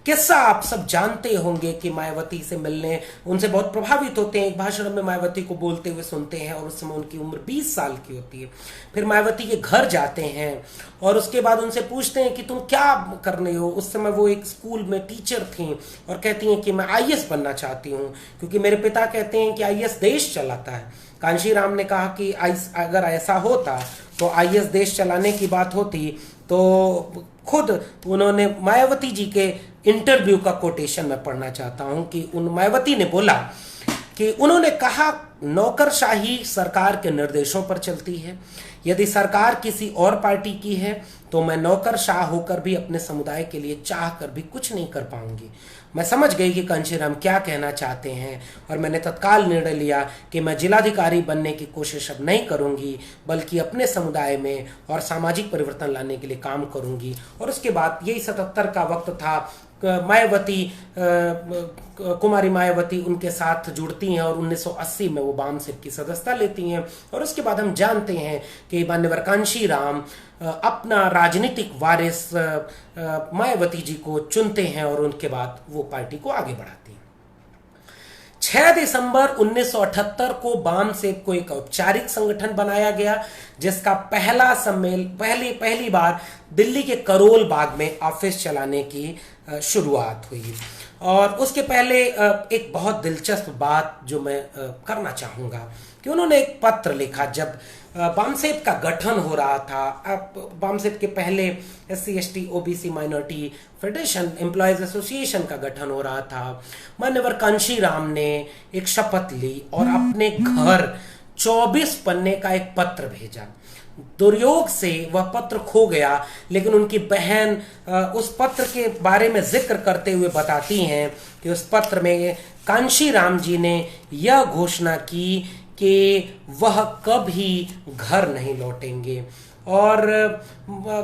किस्सा आप सब जानते होंगे कि मायावती से मिलने उनसे बहुत प्रभावित होते हैं। एक भाषण में मायावती को बोलते हुए सुनते हैं और उस समय उनकी उम्र 20 साल की होती है। फिर मायावती के घर जाते हैं और उसके बाद उनसे पूछते हैं कि तुम क्या करने हो। उस समय वो एक स्कूल में टीचर थी और कहती हैं कि मैं आईएएस बनना चाहती हूँ क्योंकि मेरे पिता कहते हैं कि आईएएस देश चलाता है। कांशीराम ने कहा कि अगर ऐसा होता तो आईएएस देश चलाने की बात होती तो खुद उन्होंने मायावती जी के इंटरव्यू का कोटेशन मैं पढ़ना चाहता हूं कि उन मायावती ने बोला कि उन्होंने कहा नौकरशाही सरकार के निर्देशों पर चलती है। यदि सरकार किसी और पार्टी की है तो मैं नौकरशाह होकर भी अपने समुदाय के लिए चाह कर भी कुछ नहीं कर पाऊंगी। मैं समझ गई कि कांशीराम क्या कहना चाहते हैं और मैंने तत्काल निर्णय लिया कि मैं जिलाधिकारी बनने की कोशिश अब नहीं करूंगी बल्कि अपने समुदाय में और सामाजिक परिवर्तन लाने के लिए काम करूंगी। और उसके बाद यही 77 का वक्त था। मायावती कुमारी मायावती उनके साथ जुड़ती हैं और 1980 में वो बामसेफ की सदस्यता लेती हैं। और उसके बाद हम जानते हैं कि मान्यवर कांशीराम अपना राजनीतिक वारिस मायावती जी को चुनते हैं और उनके बाद वो पार्टी को आगे बढ़ाती हैं। 6 दिसंबर 1978 को बामसेफ को एक औपचारिक संगठन बनाया गया जिसका पहली बार दिल्ली के करोल बाग में ऑफिस चलाने की शुरुआत हुई। और उसके पहले एक बहुत दिलचस्प बात जो मैं करना चाहूँगा कि उन्होंने एक पत्र लिखा जब बामसेफ का गठन हो रहा था। बामसेफ के पहले SC/ST OBC minority federation employees association का गठन हो रहा था। मान्यवर कांशीराम ने एक शपथ ली और अपने घर 24 पन्ने का एक पत्र भेजा। दुर्योग से वह पत्र खो गया, लेकिन उनकी बहन उस पत्र के बारे में जिक्र करते हुए बताती हैं कि उस पत्र में कांशीराम जी ने यह घोषणा की कि वह कभी घर नहीं लौटेंगे। और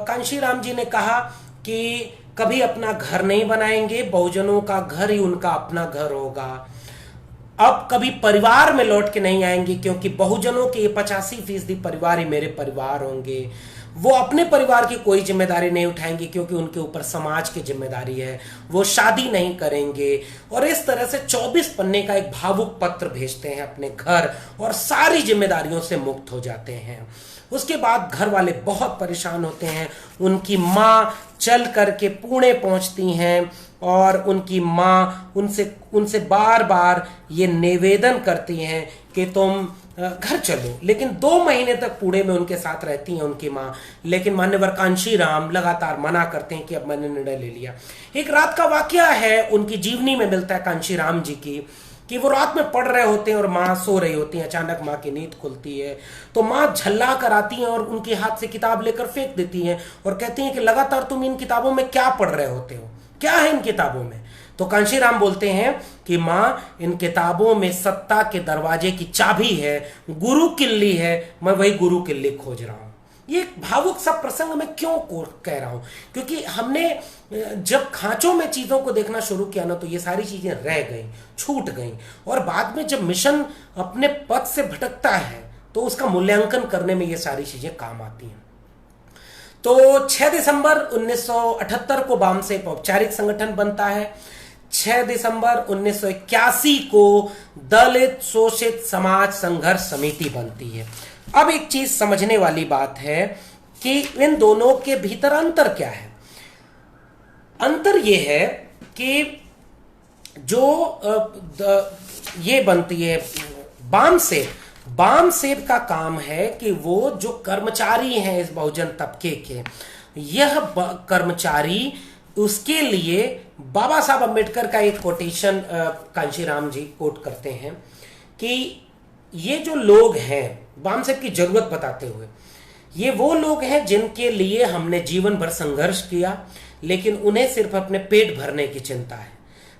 कांशीराम जी ने कहा कि कभी अपना घर नहीं बनाएंगे, बहुजनों का घर ही उनका अपना घर होगा। अब कभी परिवार में लौट के नहीं आएंगे क्योंकि बहुजनों के 85% परिवार ही मेरे परिवार होंगे। वो अपने परिवार की कोई जिम्मेदारी नहीं उठाएंगे क्योंकि उनके ऊपर समाज की जिम्मेदारी है। वो शादी नहीं करेंगे। और इस तरह से 24 पन्ने का एक भावुक पत्र भेजते हैं अपने घर और सारी जिम्मेदारियों से मुक्त हो जाते हैं। उसके बाद घर वाले बहुत परेशान होते हैं। उनकी माँ चल करके पुणे पहुंचती हैं और उनकी माँ उनसे बार बार ये निवेदन करती हैं कि तुम घर चलो। लेकिन 2 महीने तक पुणे में उनके साथ रहती हैं उनकी माँ। लेकिन मान्यवर कांशीराम लगातार मना करते हैं कि अब मैंने निर्णय ले लिया। एक रात का वाकया है, उनकी जीवनी में मिलता है कांशीराम जी की कि वो रात में पढ़ रहे होते हैं और माँ सो रही होती है। अचानक माँ की नींद खुलती है तो माँ झल्ला कर आती हैं और उनके हाथ से किताब लेकर फेंक देती हैं और कहती हैं कि लगातार तुम इन किताबों में क्या पढ़ रहे होते हो, क्या है इन किताबों में। तो कांशीराम बोलते हैं कि माँ, इन किताबों में सत्ता के दरवाजे की चाबी है, गुरु किल्ली है, मैं वही गुरु किल्ली खोज रहा हूं। ये भावुक सा प्रसंग मैं क्यों कह रहा हूं, क्योंकि हमने जब खांचों में चीजों को देखना शुरू किया ना तो ये सारी चीजें रह गई, छूट गई। और बाद में जब मिशन अपने पथ से भटकता है तो उसका मूल्यांकन करने में ये सारी चीजें काम आती हैं। तो 6 दिसंबर 1978 को बामसेफ औपचारिक संगठन बनता है। 6 दिसंबर 1981 को दलित शोषित समाज संघर्ष समिति बनती है। अब एक चीज समझने वाली बात है कि इन दोनों के भीतर अंतर क्या है। अंतर यह है कि जो ये बनती है बामसेफ का काम है कि वो जो कर्मचारी हैं इस बहुजन तबके के, यह कर्मचारी उसके लिए बाबा साहब अम्बेडकर का एक कोटेशन कांशीराम जी कोट करते हैं कि ये जो लोग हैं, बामसेफ की जरूरत बताते हुए, ये वो लोग हैं जिनके लिए हमने जीवन भर संघर्ष किया लेकिन उन्हें सिर्फ अपने पेट भरने की चिंता है।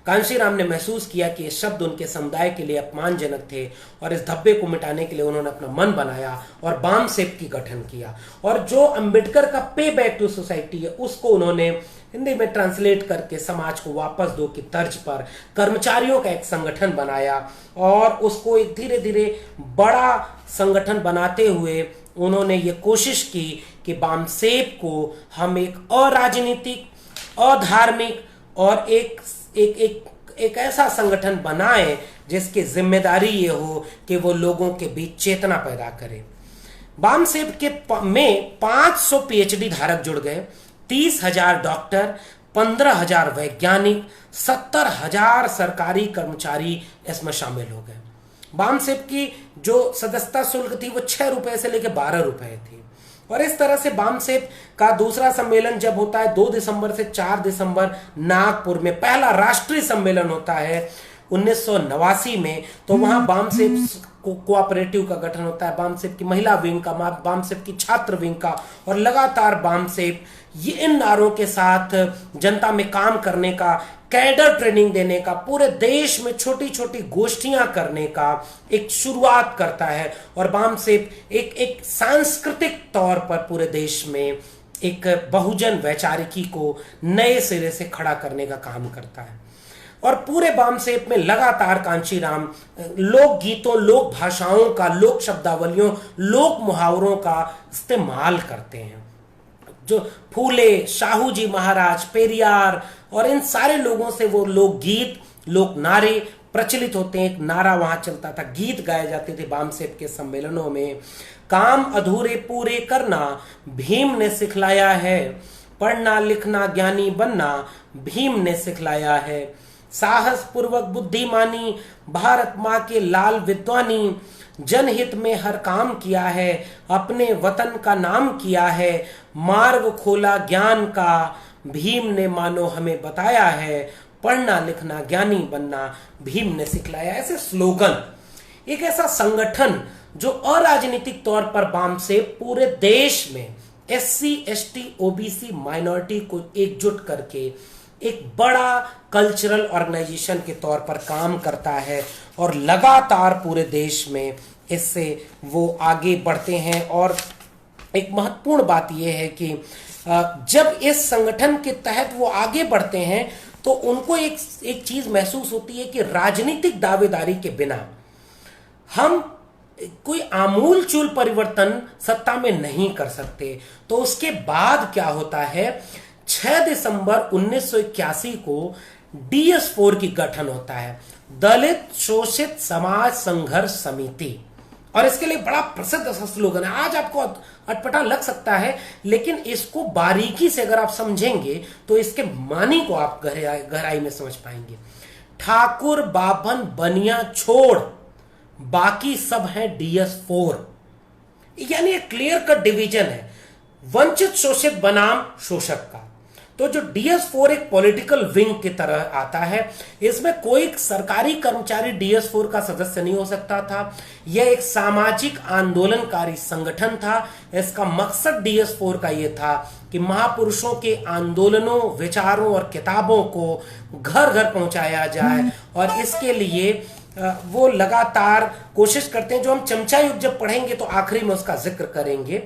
कांशीराम ने महसूस किया कि ये शब्द उनके समुदाय के लिए अपमानजनक थे और इस धब्बे को मिटाने के लिए उन्होंने अपना मन बनाया और बामसेप की गठन किया। और जो अंबेडकर का पे बैक टू सोसाइटी है उसको उन्होंने हिंदी में ट्रांसलेट करके समाज को वापस दो की तर्ज पर कर्मचारियों का एक संगठन बनाया और उसको एक धीरे धीरे बड़ा संगठन बनाते हुए उन्होंने ये कोशिश की कि बामसेप को हम एक अराजनीतिक, अधार्मिक और एक ऐसा संगठन बनाएं जिसकी जिम्मेदारी ये हो कि वो लोगों के बीच चेतना पैदा करे। बामसेप के में 500 पीएचडी धारक जुड़ गए, 30,000 डॉक्टर, 15,000 वैज्ञानिक, 70,000 सरकारी कर्मचारी इसमें शामिल हो गए। बामसेप की जो सदस्यता शुल्क थी वो 6 रुपए से लेकर 12 रुपए थी। और इस तरह से बामसेप का दूसरा सम्मेलन जब होता है 2 दिसंबर से 4 दिसंबर नागपुर में, पहला राष्ट्रीय सम्मेलन होता है 1989 में, तो वहां बामसेप कोऑपरेटिव का गठन होता है, बामसेप की महिला विंग का, बामसेप की छात्र विंग का, और लगातार बामसेप ये इन नारों के साथ जनता में काम करने का, कैडर ट्रेनिंग देने का, पूरे देश में छोटी छोटी गोष्ठियां करने का एक शुरुआत करता है। और बामसेप एक सांस्कृतिक तौर पर पूरे देश में एक बहुजन वैचारिकी को नए सिरे से खड़ा करने का काम करता है। और पूरे बामसेप में लगातार कांशीराम लोक गीतों, लोक भाषाओं का, लोक शब्दावलियों, लोक मुहावरों का इस्तेमाल करते हैं। जो फूले, शाहू जी महाराज, पेरियार और इन सारे लोगों से वो लोकगीत, लोक नारे प्रचलित होते हैं। एक नारा वहां चलता था, गीत गाए जाते थे बामसेप के सम्मेलनों में। काम अधूरे पूरे करना भीम ने सिखलाया है, पढ़ना लिखना ज्ञानी बनना भीम ने सिखलाया है। साहस पूर्वक बुद्धिमानी भारत माँ के लाल विद्वानी, जनहित में हर काम किया है, अपने वतन का नाम किया है, मार्ग खोला ज्ञान का भीम ने मानो हमें बताया है, पढ़ना लिखना ज्ञानी बनना भीम ने सिखलाया। ऐसे स्लोगन, एक ऐसा संगठन जो अराजनीतिक तौर पर बामसेप पूरे देश में SC, ST, OBC माइनॉरिटी को एकजुट करके एक बड़ा कल्चरल ऑर्गेनाइजेशन के तौर पर काम करता है और लगातार पूरे देश में इससे वो आगे बढ़ते हैं। और एक महत्वपूर्ण बात यह है कि जब इस संगठन के तहत वो आगे बढ़ते हैं तो उनको एक चीज महसूस होती है कि राजनीतिक दावेदारी के बिना हम कोई आमूल चूल परिवर्तन सत्ता में नहीं कर सकते। तो उसके बाद क्या होता है, 6 दिसंबर 1981 को DS4 की गठन होता है, दलित शोषित समाज संघर्ष समिति। और इसके लिए बड़ा प्रसिद्ध स्लोगन है, आज आपको अटपटा लग सकता है लेकिन इसको बारीकी से अगर आप समझेंगे तो इसके मानी को आप गहराई में समझ पाएंगे। ठाकुर बाभन बनिया छोड़ बाकी सब है DS4, यानी एक क्लियर कट डिवीजन है, वंचित शोषित बनाम शोषक का। तो जो DS4 एक पॉलिटिकल विंग की तरह आता है, इसमें कोई सरकारी कर्मचारी DS4 का सदस्य नहीं हो सकता था। यह एक सामाजिक आंदोलनकारी संगठन था। इसका मकसद DS4 का यह था कि महापुरुषों के आंदोलनों, विचारों और किताबों को घर घर पहुंचाया जाए। और इसके लिए वो लगातार कोशिश करते हैं, जो हम चमचा युग जब पढ़ेंगे तो आखिरी में उसका जिक्र करेंगे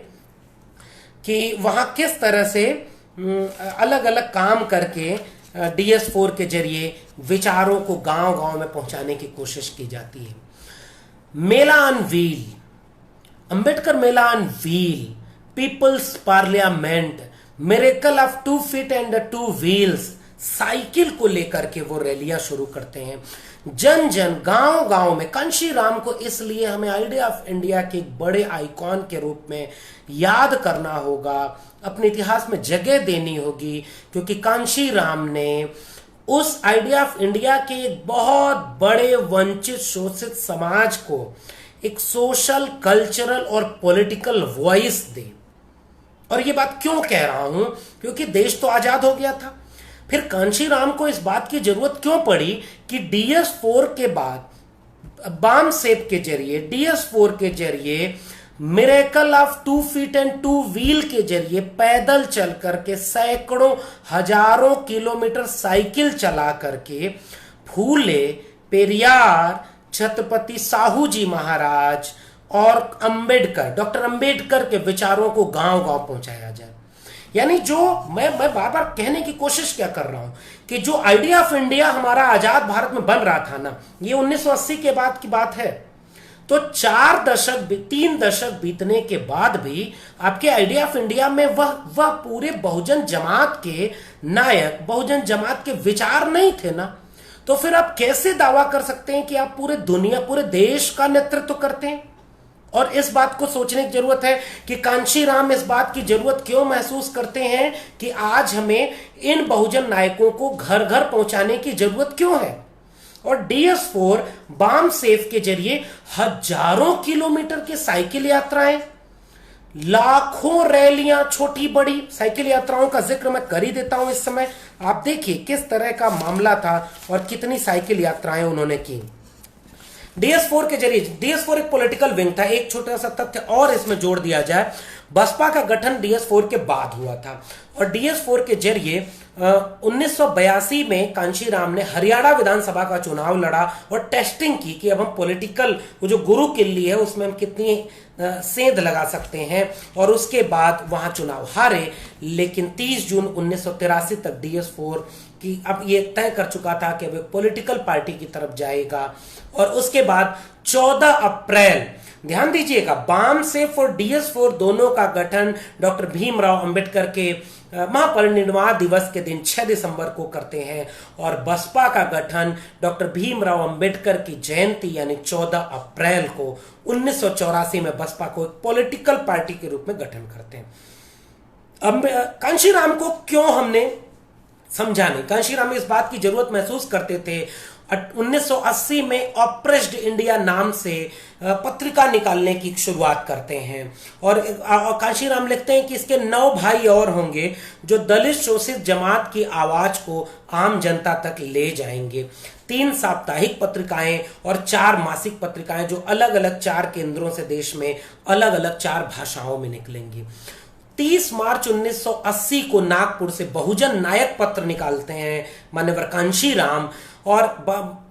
कि वहां किस तरह से अलग अलग काम करके DS4 के जरिए विचारों को गांव गांव में पहुंचाने की कोशिश की जाती है। Mela on wheel, Ambedkar mela on wheel, people's parliament, miracle of 2 feet and 2 wheels, cycle को लेकर के वो रैलियां शुरू करते हैं। जन जन गांव गांव में कांशीराम को इसलिए हमें आइडिया ऑफ इंडिया के एक बड़े आइकॉन के रूप में याद करना होगा, अपने इतिहास में जगह देनी होगी, क्योंकि कांशीराम ने उस आइडिया ऑफ इंडिया के एक बहुत बड़े वंचित शोषित समाज को एक सोशल, कल्चरल और पॉलिटिकल वॉइस दे। और ये बात क्यों कह रहा हूं, क्योंकि देश तो आजाद हो गया था। फिर कांशीराम को इस बात की जरूरत क्यों पड़ी कि DS4 के बाद बामसेप के जरिए, DS4 के जरिए, miracle of 2 feet and 2 wheel के जरिए पैदल चल करके सैकड़ों हजारों किलोमीटर साइकिल चला करके फूले, पेरियार, छत्रपति साहू जी महाराज और अंबेडकर, डॉक्टर अंबेडकर के विचारों को गांव गांव पहुंचाया जाए। यानी जो मैं बार बार कहने की कोशिश क्या कर रहा हूं कि जो आइडिया ऑफ इंडिया हमारा आजाद भारत में बन रहा था ना, ये 1980 के बाद की बात है। तो 3 दशक बीतने के बाद भी आपके आइडिया ऑफ इंडिया में वह पूरे बहुजन जमात के नायक, बहुजन जमात के विचार नहीं थे ना। तो फिर आप कैसे दावा कर सकते हैं कि आप पूरे देश का नेतृत्व करते हैं? और इस बात को सोचने की जरूरत है कि कांशीराम इस बात की जरूरत क्यों महसूस करते हैं कि आज हमें इन बहुजन नायकों को घर घर पहुंचाने की जरूरत क्यों है। और DS4 बाम सेफ के जरिए हजारों किलोमीटर की साइकिल यात्राएं, लाखों रैलियां, छोटी बड़ी साइकिल यात्राओं का जिक्र मैं कर ही देता हूं इस समय। आप देखिए किस तरह का मामला था और कितनी साइकिल यात्राएं उन्होंने की DS4 के जरिए। DS4 एक पॉलिटिकल विंग था। एक छोटा सा तथ्य और इसमें जोड़ दिया जाए, बसपा का गठन DS4 के बाद हुआ था और DS4 के जरिए 1982 में कांशीराम ने हरियाणा विधानसभा का चुनाव लड़ा और टेस्टिंग की कि अब हम पॉलिटिकल वो जो गुरु किल्ली है उसमें हम कितनी सेंध लगा सकते हैं, और उसके बाद वहां चुनाव हारे। लेकिन 30 जून 1983 तक DS4 की अब ये तय कर चुका था कि अब एक पॉलिटिकल पार्टी की तरफ जाएगा। और उसके बाद 14 अप्रैल, ध्यान दीजिएगा, बाम सेफ और DS4 दोनों का गठन डॉक्टर भीमराव अंबेडकर के महापरिनिर्वाण दिवस के दिन 6 दिसंबर को करते हैं, और बसपा का गठन डॉक्टर भीमराव अंबेडकर की जयंती यानी 14 अप्रैल को 1984 में बसपा को एक पॉलिटिकल पार्टी के रूप में गठन करते हैं। अब कांशीराम को क्यों हमने समझा नहीं? कांशीराम इस बात की जरूरत महसूस करते थे। 1980 में ऑप्रेस्ड इंडिया नाम से पत्रिका निकालने की शुरुआत करते हैं, और कांशीराम लिखते हैं कि इसके 9 भाई और होंगे जो दलित शोषित जमात की आवाज को आम जनता तक ले जाएंगे। 3 साप्ताहिक पत्रिकाएं और 4 मासिक पत्रिकाएं जो अलग अलग 4 केंद्रों से देश में अलग अलग 4 भाषाओं में निकलेंगी। 30 मार्च 1980 को नागपुर से बहुजन नायक पत्र निकालते हैं मान्यवर कांशीराम, और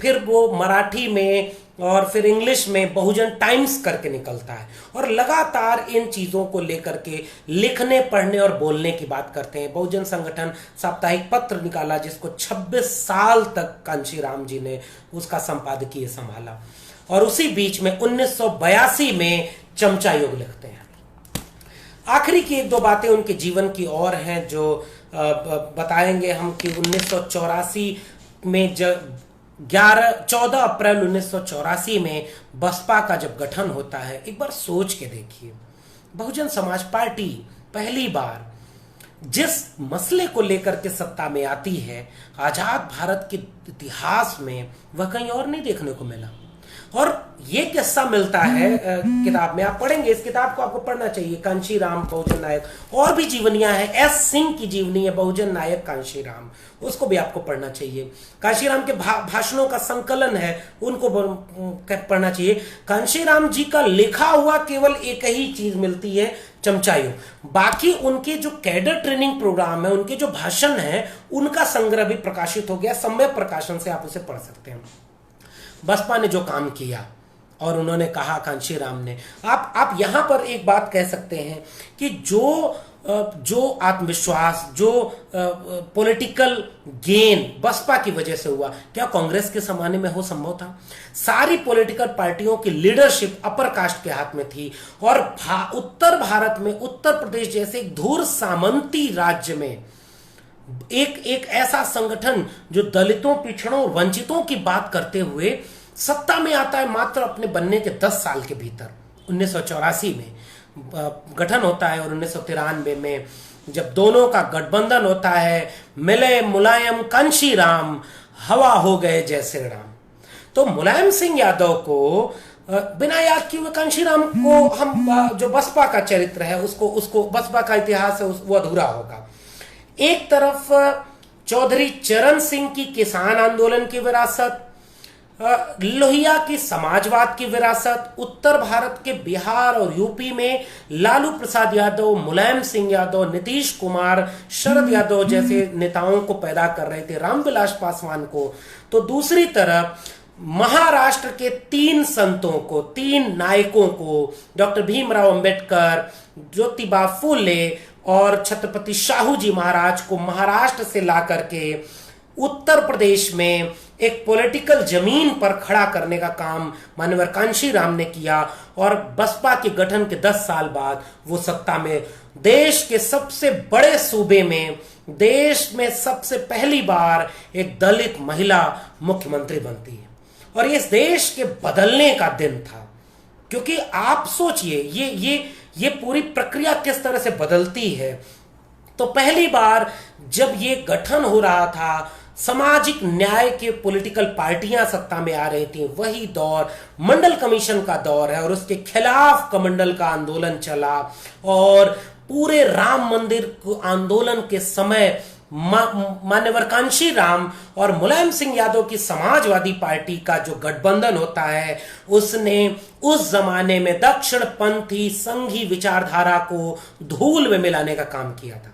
फिर वो मराठी में और फिर इंग्लिश में बहुजन टाइम्स करके निकलता है, और लगातार इन चीजों को लेकर के लिखने, पढ़ने और बोलने की बात करते हैं। बहुजन संगठन साप्ताहिक पत्र निकाला जिसको 26 साल तक कांशीराम जी ने उसका संपादकीय संभाला, और उसी बीच में 1982 में चमचा युग लिखते हैं। आखिरी की 1-2 बातें उनके जीवन की और हैं जो बताएंगे हम कि 1984 में 14 अप्रैल 1984 में बसपा का जब गठन होता है, एक बार सोच के देखिए, बहुजन समाज पार्टी पहली बार जिस मसले को लेकर के सत्ता में आती है, आजाद भारत के इतिहास में वह कहीं और नहीं देखने को मिला। और ये किस्सा मिलता है किताब में, आप पढ़ेंगे, इस किताब को आपको पढ़ना चाहिए, कांशीराम बहुजन नायक। और भी जीवनियां हैं, S सिंह की जीवनी है बहुजन नायक कांशीराम, उसको भी आपको पढ़ना चाहिए। कांशीराम के भाषणों का संकलन है, उनको पढ़ना चाहिए। कांशीराम जी का लिखा हुआ केवल एक ही चीज मिलती है, चमचा युग। बाकी उनके जो कैडर ट्रेनिंग प्रोग्राम है, उनके जो भाषण है, उनका संग्रह भी प्रकाशित हो गया, समय प्रकाशन से आप उसे पढ़ सकते हैं। बसपा ने जो काम किया, और उन्होंने कहा कांशीराम ने, आप यहां पर एक बात कह सकते हैं कि जो आत्मविश्वास, जो पॉलिटिकल गेन बसपा की वजह से हुआ, क्या कांग्रेस के जमाने में हो संभव था? सारी पॉलिटिकल पार्टियों की लीडरशिप अपर कास्ट के हाथ में थी, और उत्तर भारत में उत्तर प्रदेश जैसे एक धूर सामंती राज्य में एक ऐसा संगठन जो दलितों, पिछड़ों, वंचितों की बात करते हुए सत्ता में आता है मात्र अपने बनने के 10 साल के भीतर। 1984 में गठन होता है, और 1993 में जब दोनों का गठबंधन होता है, मिले मुलायम कांशीराम, हवा हो गए जय श्री राम। तो मुलायम सिंह यादव को बिना याद किए हुए कांशीराम को हम जो बसपा का चरित्र है उसको बसपा का इतिहास है वो अधूरा होगा। एक तरफ चौधरी चरण सिंह की किसान आंदोलन की विरासत, लोहिया की समाजवाद की विरासत, उत्तर भारत के बिहार और यूपी में लालू प्रसाद यादव, मुलायम सिंह यादव, नीतीश कुमार, शरद यादव जैसे नेताओं को पैदा कर रहे थे, रामविलास पासवान को। तो दूसरी तरफ महाराष्ट्र के 3 संतों को, 3 नायकों को, डॉक्टर भीमराव अंबेडकर, ज्योतिबा फूले और छत्रपति शाहू जी महाराज को महाराष्ट्र से ला करके उत्तर प्रदेश में एक पॉलिटिकल जमीन पर खड़ा करने का काम माननीय कांशीराम ने किया। और बसपा के गठन के 10 साल बाद वो सत्ता में, देश के सबसे बड़े सूबे में, देश में सबसे पहली बार एक दलित महिला मुख्यमंत्री बनती है। और इस देश के बदलने का दिन था, क्योंकि आप सोचिए ये पूरी प्रक्रिया किस तरह से बदलती है। तो पहली बार जब ये गठन हो रहा था, सामाजिक न्याय के पॉलिटिकल पार्टियां सत्ता में आ रही थी, वही दौर मंडल कमीशन का दौर है और उसके खिलाफ कमंडल का आंदोलन चला। और पूरे राम मंदिर आंदोलन के समय मान्यवर कांशीराम और मुलायम सिंह यादव की समाजवादी पार्टी का जो गठबंधन होता है, उसने उस जमाने में दक्षिणपंथी संघी विचारधारा को धूल में मिलाने का काम किया था।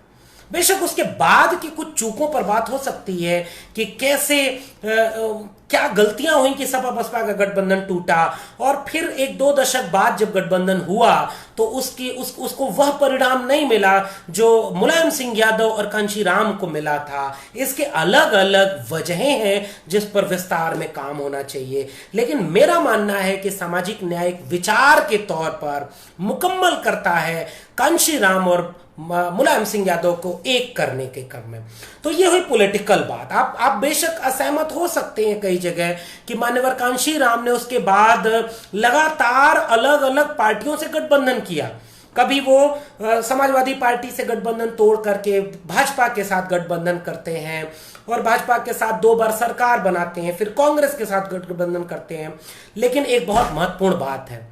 बेशक उसके बाद की कुछ चूकों पर बात हो सकती है कि कैसे क्या गलतियां हुई कि सपा बसपा का गठबंधन टूटा, और फिर 1-2 दशक बाद जब गठबंधन हुआ तो उसको वह परिणाम नहीं मिला जो मुलायम सिंह यादव और कांशीराम को मिला था। इसके अलग अलग वजहें हैं जिस पर विस्तार में काम होना चाहिए, लेकिन मेरा मानना है कि सामाजिक न्याय विचार के तौर पर मुकम्मल करता है कांशीराम और मुलायम सिंह यादव को एक करने के क्रम में। तो ये हुई पॉलिटिकल बात। आप बेशक असहमत हो सकते हैं कई जगह कि मान्यवर कांशीराम ने उसके बाद लगातार अलग अलग पार्टियों से गठबंधन किया। कभी वो समाजवादी पार्टी से गठबंधन तोड़ करके भाजपा के साथ गठबंधन करते हैं और भाजपा के साथ 2 बार सरकार बनाते हैं, फिर कांग्रेस के साथ गठबंधन करते हैं। लेकिन एक बहुत महत्वपूर्ण बात है,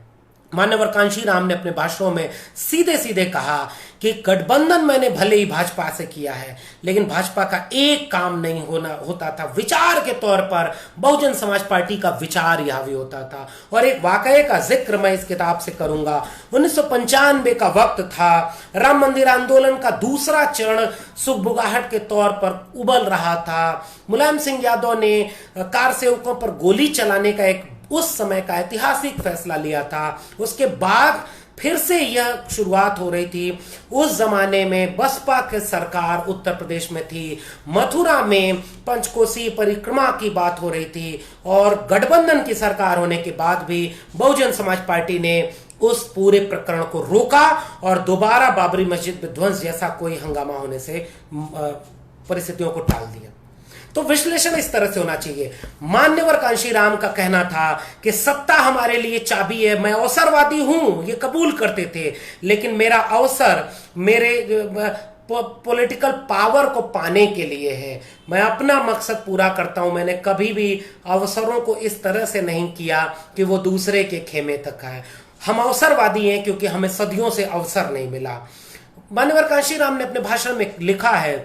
मान्यवर कांशीराम ने अपने भाषणों में सीधे सीधे कहा कि गठबंधन मैंने भले ही भाजपा से किया है, लेकिन भाजपा का एक काम नहीं होता था, विचार के तौर पर बहुजन समाज पार्टी का विचार हावी होता था। और एक वाकये का जिक्र मैं इस किताब से करूंगा। 1995 का वक्त था, राम मंदिर आंदोलन का दूसरा चरण सुगबुगाहट के तौर पर उबल रहा था। मुलायम सिंह यादव ने कार सेवकों पर गोली चलाने का एक उस समय का ऐतिहासिक फैसला लिया था। उसके बाद फिर से यह शुरुआत हो रही थी। उस जमाने में बसपा की सरकार उत्तर प्रदेश में थी, मथुरा में पंचकोसी परिक्रमा की बात हो रही थी, और गठबंधन की सरकार होने के बाद भी बहुजन समाज पार्टी ने उस पूरे प्रकरण को रोका और दोबारा बाबरी मस्जिद विध्वंस जैसा कोई हंगामा होने से परिस्थितियों को टाल दिया। तो विश्लेषण इस तरह से होना चाहिए। मान्यवर कांशीराम का कहना था कि सत्ता हमारे लिए चाबी है, मैं अवसरवादी हूं, ये कबूल करते थे, लेकिन मेरा अवसर मेरे पॉलिटिकल पावर को पाने के लिए है, मैं अपना मकसद पूरा करता हूं। मैंने कभी भी अवसरों को इस तरह से नहीं किया कि वो दूसरे के खेमे तक आए। हम अवसरवादी हैं क्योंकि हमें सदियों से अवसर नहीं मिला। मान्यवर कांशीराम ने अपने भाषण में लिखा है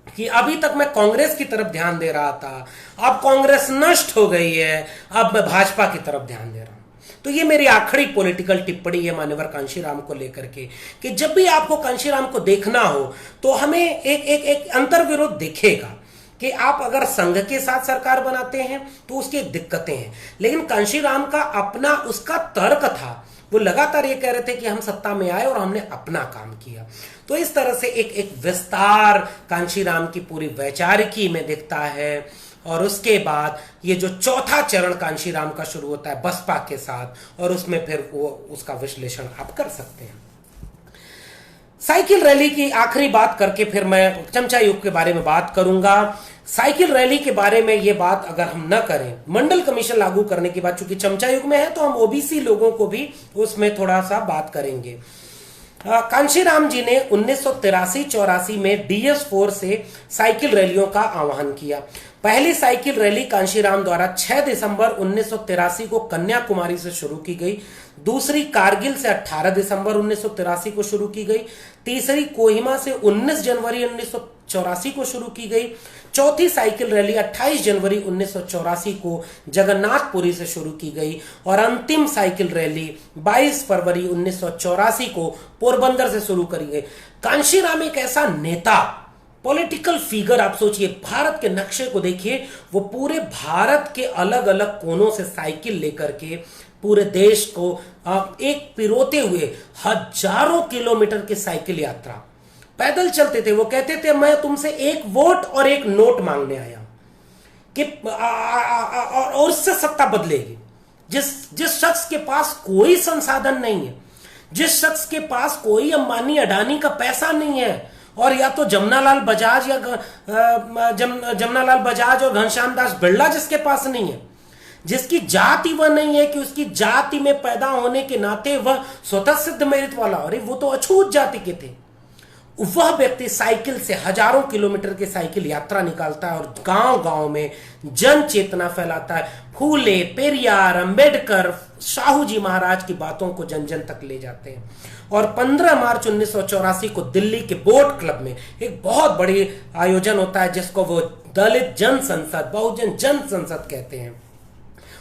कि अभी तक मैं कांग्रेस की तरफ ध्यान दे रहा था, अब कांग्रेस नष्ट हो गई है, अब मैं भाजपा की तरफ ध्यान दे रहा हूं। तो ये मेरी आखिरी पॉलिटिकल टिप्पणी है मान्यवर कांशीराम को लेकर के कि जब भी आपको कांशीराम को देखना हो तो हमें एक अंतर्विरोध दिखेगा कि आप अगर संघ के साथ सरकार बनाते हैं तो उसकी दिक्कतें हैं, लेकिन कांशीराम का अपना उसका तर्क था। वो लगातार ये कह रहे थे कि हम सत्ता में आए और हमने अपना काम किया। तो इस तरह से एक विस्तार कांशीराम की पूरी वैचारिकी में दिखता है। और उसके बाद ये जो चौथा चरण कांशीराम का शुरू होता है बसपा के साथ, और उसमें फिर वो उसका विश्लेषण आप कर सकते हैं। साइकिल रैली की आखिरी बात करके फिर मैं चमचा युग के बारे में बात करूंगा। साइकिल रैली के बारे में ये बात अगर हम न करें, मंडल कमीशन लागू करने की बात, चूंकि चमचा युग में है तो हम ओबीसी लोगों को भी उसमें थोड़ा सा बात करेंगे। कांशीराम जी ने 1983-84 में DS4 से साइकिल रैलियों का आह्वान किया। पहली साइकिल रैली कांशीराम द्वारा 6 दिसंबर 1983 को कन्याकुमारी से शुरू की गई। दूसरी कारगिल से 18 दिसंबर 1983 को शुरू की गई। तीसरी कोहिमा से 19 जनवरी 1984 को शुरू की गई। चौथी साइकिल रैली 28 जनवरी 1984 को जगन्नाथपुरी से शुरू की गई और अंतिम साइकिल रैली 22 फरवरी 1984 को पोरबंदर से शुरू करी गई। कांशीराम एक ऐसा नेता, पॉलिटिकल फिगर, आप सोचिए, भारत के नक्शे को देखिए, वो पूरे भारत के अलग अलग कोनों से साइकिल लेकर के पूरे देश को एक पिरोते हुए हजारों किलोमीटर की साइकिल यात्रा पैदल चलते थे। वो कहते थे मैं तुमसे एक वोट और एक नोट मांगने आया कि और उससे सत्ता बदलेगी। जिस शख्स के पास कोई संसाधन नहीं है, जिस शख्स के पास कोई अंबानी अडानी का पैसा नहीं है, और या तो जमनालाल बजाज या जमनालाल बजाज और घनश्याम दास बिरला जिसके पास नहीं है, जिसकी जाति वह नहीं है कि उसकी जाति में पैदा होने के नाते वह स्वतः सिद्ध मेरिट वाला, अरे वो तो अछूत जाति के थे, वह व्यक्ति साइकिल से हजारों किलोमीटर की साइकिल यात्रा निकालता है और गांव गांव में जन चेतना फैलाता है। फूले, पेरियार, अंबेडकर, शाहू जी महाराज की बातों को जन जन तक ले जाते हैं। और 15 मार्च 1984 को दिल्ली के बोट क्लब में एक बहुत बड़ी आयोजन होता है जिसको वो दलित जन संसद, बहुजन जन संसद कहते हैं।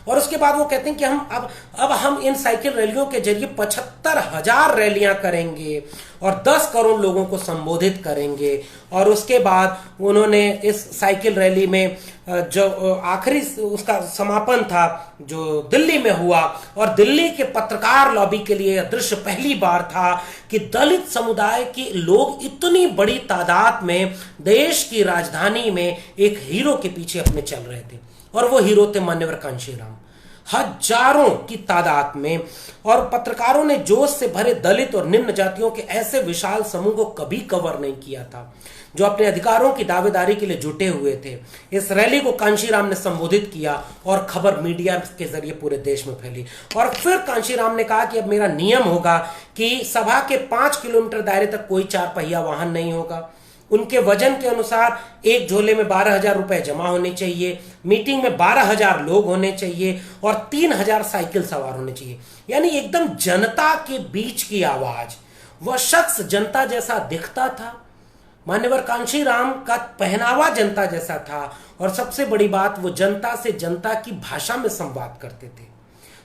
और उसके बाद वो कहते हैं कि हम इन साइकिल रैलियों के जरिए 75,000 रैलियां करेंगे और 10 करोड़ लोगों को संबोधित करेंगे। और उसके बाद उन्होंने इस साइकिल रैली में जो आखिरी उसका समापन था जो दिल्ली में हुआ, और दिल्ली के पत्रकार लॉबी के लिए यह दृश्य पहली बार था कि दलित समुदाय के लोग इतनी बड़ी तादाद में देश की राजधानी में एक हीरो के पीछे अपने चल रहे थे, और वो हीरो थे मान्यवर कांशीराम, हजारों की तादाद में। और पत्रकारों ने जोश से भरे दलित और निम्न जातियों के ऐसे विशाल समूह को कभी कवर नहीं किया था जो अपने अधिकारों की दावेदारी के लिए जुटे हुए थे। इस रैली को कांशीराम ने संबोधित किया और खबर मीडिया के जरिए पूरे देश में फैली। और फिर कांशीराम ने कहा कि अब मेरा नियम होगा कि सभा के 5 किलोमीटर दायरे तक कोई 4 पहिया वाहन नहीं होगा। उनके वजन के अनुसार एक झोले में 12,000 रुपए जमा होने चाहिए, मीटिंग में 12,000 लोग होने चाहिए और 3,000 साइकिल सवार होने चाहिए। यानी एकदम जनता के बीच की आवाज। वह शख्स जनता जैसा दिखता था, मान्यवर कांशीराम का पहनावा जनता जैसा था, और सबसे बड़ी बात, वो जनता से जनता की भाषा में संवाद करते थे।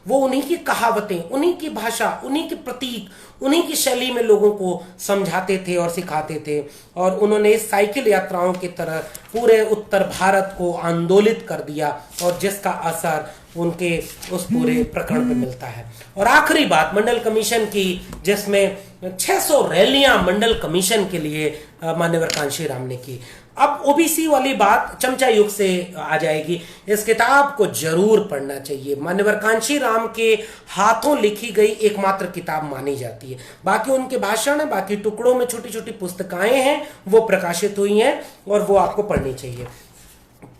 वो उन्हीं की कहावतें, उन्हीं की भाषा, उन्हीं के प्रतीक, उन्हीं की शैली में लोगों को समझाते थे और सिखाते थे। और उन्होंने इस साइकिल यात्राओं की तरह पूरे उत्तर भारत को आंदोलित कर दिया, और जिसका असर उनके उस पूरे प्रकरण पे मिलता है। और आखिरी बात मंडल कमीशन की, जिसमें 600 रैलियां मंडल कमीशन के लिए मान्यवर कांशीराम ने की। अब ओबीसी वाली बात चमचा युग से आ जाएगी। इस किताब को जरूर पढ़ना चाहिए। मान्यवर कांशीराम के हाथों लिखी गई एकमात्र किताब मानी जाती है। बाकी उनके भाषण है, बाकी टुकड़ों में छोटी छोटी पुस्तकाएं हैं, वो प्रकाशित हुई हैं और वो आपको पढ़नी चाहिए।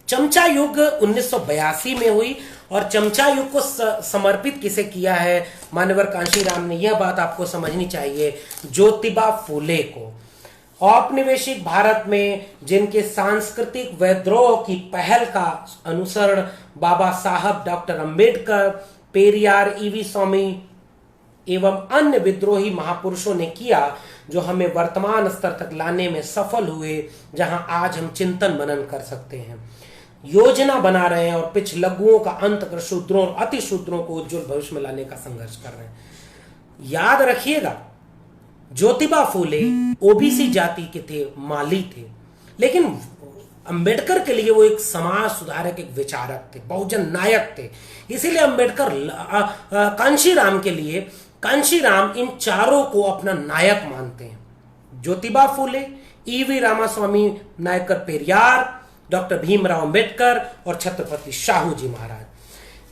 चमचा युग 1982 में हुई, और चमचा युग को समर्पित किसे किया है मान्यवर कांशीराम ने, यह बात आपको समझनी चाहिए, ज्योतिबा फूले को। औपनिवेशिक भारत में जिनके सांस्कृतिक विद्रोह की पहल का अनुसरण बाबा साहब डॉक्टर अंबेडकर, पेरियार, ईवी स्वामी एवं अन्य विद्रोही महापुरुषों ने किया, जो हमें वर्तमान स्तर तक लाने में सफल हुए, जहां आज हम चिंतन मनन कर सकते हैं, योजना बना रहे हैं और पिछलग्गुओं का अंत कर शूद्रों और अति शूद्रों को उज्जवल भविष्य में लाने का संघर्ष कर रहे हैं। याद रखिएगा, ज्योतिबा फूले ओबीसी जाति के थे, माली थे, लेकिन अंबेडकर के लिए वो एक समाज सुधारक, एक विचारक थे, बहुजन नायक थे। इसीलिए अंबेडकर कांशीराम के लिए, कांशीराम इन चारों को अपना नायक मानते हैं। ज्योतिबा फूले, ईवी रामास्वामी नायकर पेरियार, डॉक्टर भीमराव अंबेडकर और छत्रपति शाहू जी महाराज।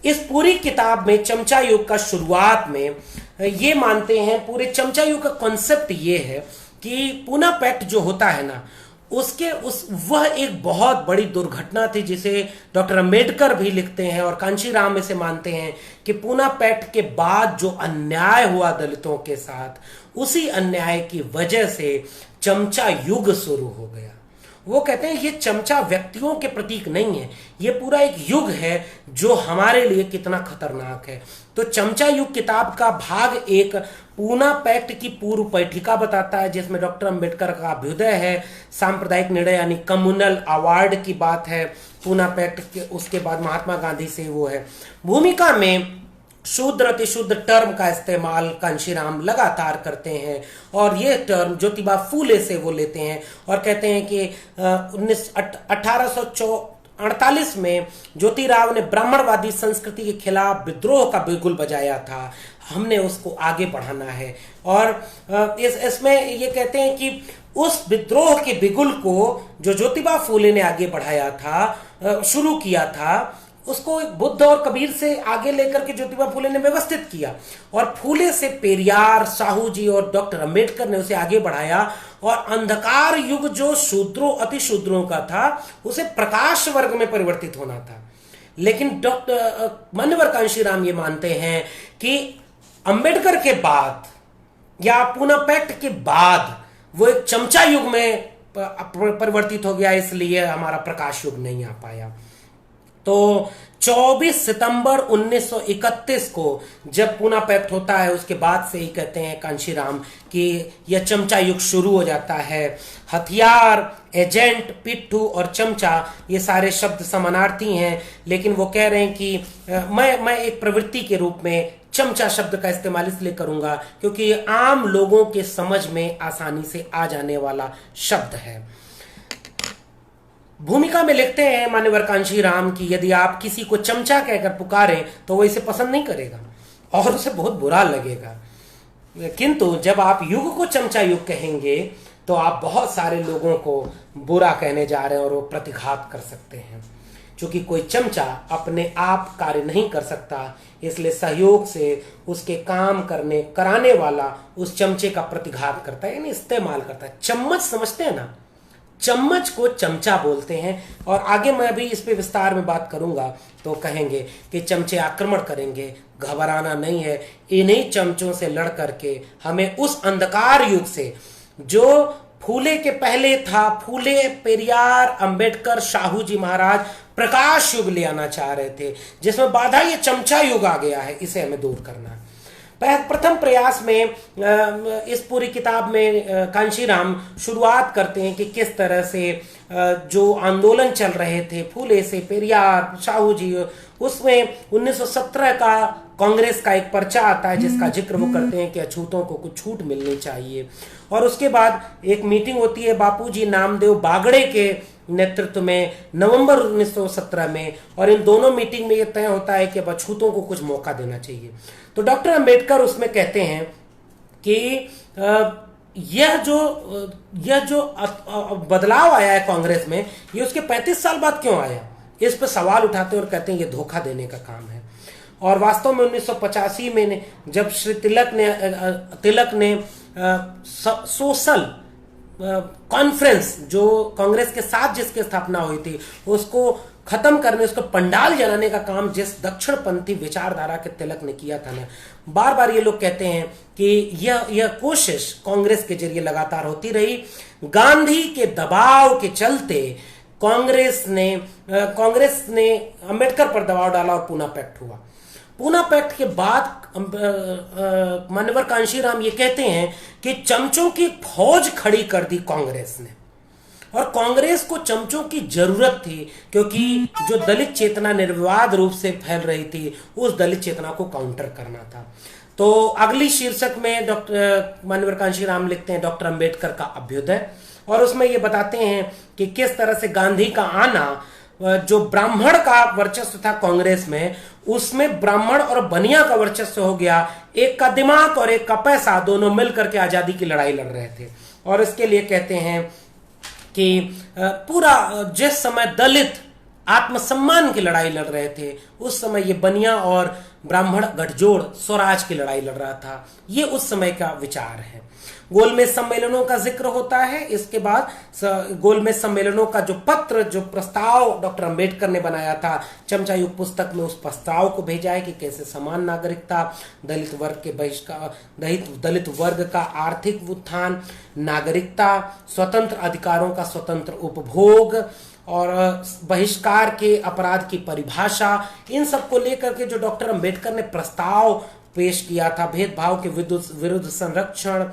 इस पूरी किताब में चमचा युग का शुरुआत में ये मानते हैं, पूरे चमचा युग का कॉन्सेप्ट ये है कि पूना पैक्ट जो होता है ना, वह एक बहुत बड़ी दुर्घटना थी, जिसे डॉक्टर अंबेडकर भी लिखते हैं और कांशीराम इसे मानते हैं कि पूना पैक्ट के बाद जो अन्याय हुआ दलितों के साथ, उसी अन्याय की वजह से चमचा युग शुरू हो गया। वो कहते हैं ये चमचा व्यक्तियों के प्रतीक नहीं है, ये पूरा एक युग है जो हमारे लिए कितना खतरनाक है। तो चमचा युग किताब का भाग 1 पूना पैक्ट की पूर्व पैठिका बताता है, जिसमें डॉक्टर अंबेडकर का अभ्युदय है, सांप्रदायिक निर्णय यानी कम्युनल अवार्ड की बात है पूना पैक्ट के। उसके बाद महात्मा गांधी से वो है। भूमिका में शूद्र अतिशुद्ध टर्म का इस्तेमाल कांशीराम लगातार करते हैं, और ये टर्म ज्योतिबा फूले से वो लेते हैं और कहते हैं कि 1848 में ज्योतिराव ने ब्राह्मणवादी संस्कृति के खिलाफ विद्रोह का बिगुल बजाया था, हमने उसको आगे बढ़ाना है। और इसमें ये कहते हैं कि उस विद्रोह के बिगुल को जो ज्योतिबा फूले ने आगे बढ़ाया था, शुरू किया था, उसको बुद्ध और कबीर से आगे लेकर के ज्योतिबा फूले ने व्यवस्थित किया, और फूले से पेरियार, साहू जी और डॉक्टर अंबेडकर ने उसे आगे बढ़ाया, और अंधकार युग जो शूद्रों अतिशूद्रों का था उसे प्रकाश वर्ग में परिवर्तित होना था। लेकिन डॉक्टर मान्यवर कांशीराम ये मानते हैं कि अंबेडकर के बाद या पूना पैक्ट के बाद वो एक चमचा युग में परिवर्तित हो गया, इसलिए हमारा प्रकाश युग नहीं आ पाया। तो 24 सितंबर 1931 को जब पूना पैक्ट होता है, उसके बाद से ही कहते हैं कांशीराम कि यह चमचा युग शुरू हो जाता है। हथियार, एजेंट, पिट्ठू और चमचा ये सारे शब्द समानार्थी हैं, लेकिन वो कह रहे हैं कि मैं एक प्रवृत्ति के रूप में चमचा शब्द का इस्तेमाल इसलिए करूंगा क्योंकि ये आम लोगों के समझ में आसानी से आ जाने वाला शब्द है। भूमिका में लिखते हैं मान्यवर कांशीराम कि यदि आप किसी को चमचा कहकर पुकारें तो वो इसे पसंद नहीं करेगा और उसे बहुत बुरा लगेगा, किंतु जब आप युग को चमचा युग कहेंगे तो आप बहुत सारे लोगों को बुरा कहने जा रहे हैं और वो प्रतिघात कर सकते हैं। क्योंकि कोई चमचा अपने आप कार्य नहीं कर सकता, इसलिए सहयोग से उसके काम कराने वाला उस चमचे का प्रतिघात करता है, यानी इस्तेमाल करता है। चम्मच समझते हैं ना, चम्मच को चमचा बोलते हैं, और आगे मैं अभी इस पे विस्तार में बात करूंगा तो कहेंगे कि चमचे आक्रमण करेंगे, घबराना नहीं है। इन्हीं चमचों से लड़ करके हमें उस अंधकार युग से जो फूले के पहले था, फूले, पेरियार, अंबेडकर, साहू जी महाराज प्रकाश युग ले आना चाह रहे थे, जिसमें बाधा ये चमचा युग आ गया है, इसे हमें दूर करना है। प्रथम प्रयास में इस पूरी किताब में कांशीराम शुरुआत करते हैं कि किस तरह से जो आंदोलन चल रहे थे फूले से, पेरियार, साहू जी, उसमें 1917 का कांग्रेस का एक पर्चा आता है जिसका जिक्र वो करते हैं कि अछूतों को कुछ छूट मिलनी चाहिए। और उसके बाद एक मीटिंग होती है बापूजी नामदेव बागड़े के नेतृत्व में नवंबर 1917 में, और इन दोनों मीटिंग में यह तय होता है कि अब अछूतों को कुछ मौका देना चाहिए। तो डॉक्टर अंबेडकर उसमें कहते हैं कि यह जो बदलाव आया है कांग्रेस में, ये उसके 35 साल बाद क्यों आया, इस पर सवाल उठाते हैं और कहते हैं ये धोखा देने का काम है। और वास्तव में 1985 में जब श्री तिलक ने सोशल कॉन्फ्रेंस जो कांग्रेस के साथ जिसकी स्थापना हुई थी उसको खत्म करने, उसको पंडाल जलाने का काम जिस दक्षिणपंथी विचारधारा के तिलक ने किया था ना, बार बार ये लोग कहते हैं कि यह कोशिश कांग्रेस के जरिए लगातार होती रही। गांधी के दबाव के चलते कांग्रेस ने अंबेडकर पर दबाव डाला और पूना पैक्ट हुआ। पूना पैक्ट के बाद मान्यवर कांशीराम ये कहते हैं कि चमचों की फौज खड़ी कर दी कांग्रेस ने, और कांग्रेस को चमचों की जरूरत थी क्योंकि जो दलित चेतना निर्विवाद रूप से फैल रही थी उस दलित चेतना को काउंटर करना था। तो अगली शीर्षक में डॉक्टर मान्यवर कांशीराम लिखते हैं डॉक्टर अंबेडकर का अभ्युदय, और उसमें ये बताते हैं कि किस तरह से गांधी का आना, जो ब्राह्मण का वर्चस्व था कांग्रेस में, उसमें ब्राह्मण और बनिया का वर्चस्व हो गया। एक का दिमाग और एक का पैसा दोनों मिलकर के आजादी की लड़ाई लड़ रहे थे। और इसके लिए कहते हैं कि पूरा जिस समय दलित आत्मसम्मान की लड़ाई लड़ रहे थे। उस समय ये बनिया और ब्राह्मण गठजोड़ स्वराज की लड़ाई लड़ रहा था। ये उस समय का विचार है। गोलमेज सम्मेलनों का जिक्र होता है। इसके बाद गोलमेज सम्मेलनों का जो पत्र, जो प्रस्ताव डॉक्टर अंबेडकर ने बनाया था, चमचा युग पुस्तक में उस प्रस्ताव को भेजा है कि कैसे समान नागरिकता, दलित वर्ग के बहिष्कार, दलित वर्ग का आर्थिक उत्थान, नागरिकता, स्वतंत्र अधिकारों का स्वतंत्र उपभोग और बहिष्कार के अपराध की परिभाषा, इन सब को लेकर के जो डॉक्टर अंबेडकर ने प्रस्ताव पेश किया था, भेदभाव के विरुद्ध संरक्षण,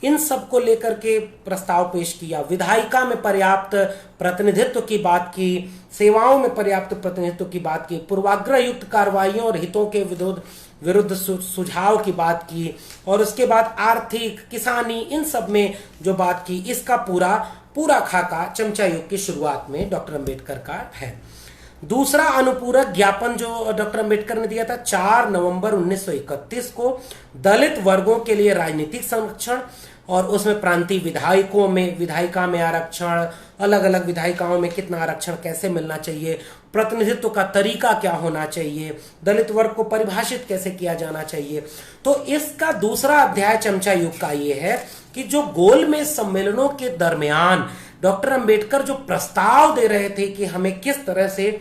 इन सब को लेकर के प्रस्ताव पेश किया। विधायिका में पर्याप्त प्रतिनिधित्व की बात की, सेवाओं में पर्याप्त प्रतिनिधित्व की बात की, पूर्वाग्रह युक्त कार्रवाइयों और हितों के विरुद्ध सुझाव की बात की, और उसके बाद आर्थिक, किसानी, इन सब में जो बात की, इसका पूरा खाका चमचा युग की शुरुआत में डॉक्टर अंबेडकर का है। दूसरा अनुपूरक ज्ञापन जो डॉक्टर अंबेडकर ने दिया था 4 नवंबर 1931 को, दलित वर्गों के लिए राजनीतिक संरक्षण, और उसमें प्रांतीय विधायिका में आरक्षण, अलग अलग विधायिकाओं में कितना आरक्षण कैसे मिलना चाहिए, प्रतिनिधित्व का तरीका क्या होना चाहिए, दलित वर्ग को परिभाषित कैसे किया जाना चाहिए। तो इसका दूसरा अध्याय चमचा युग का ये है कि जो गोलमेज सम्मेलनों के दरमियान डॉक्टर अंबेडकर जो प्रस्ताव दे रहे थे कि हमें किस तरह से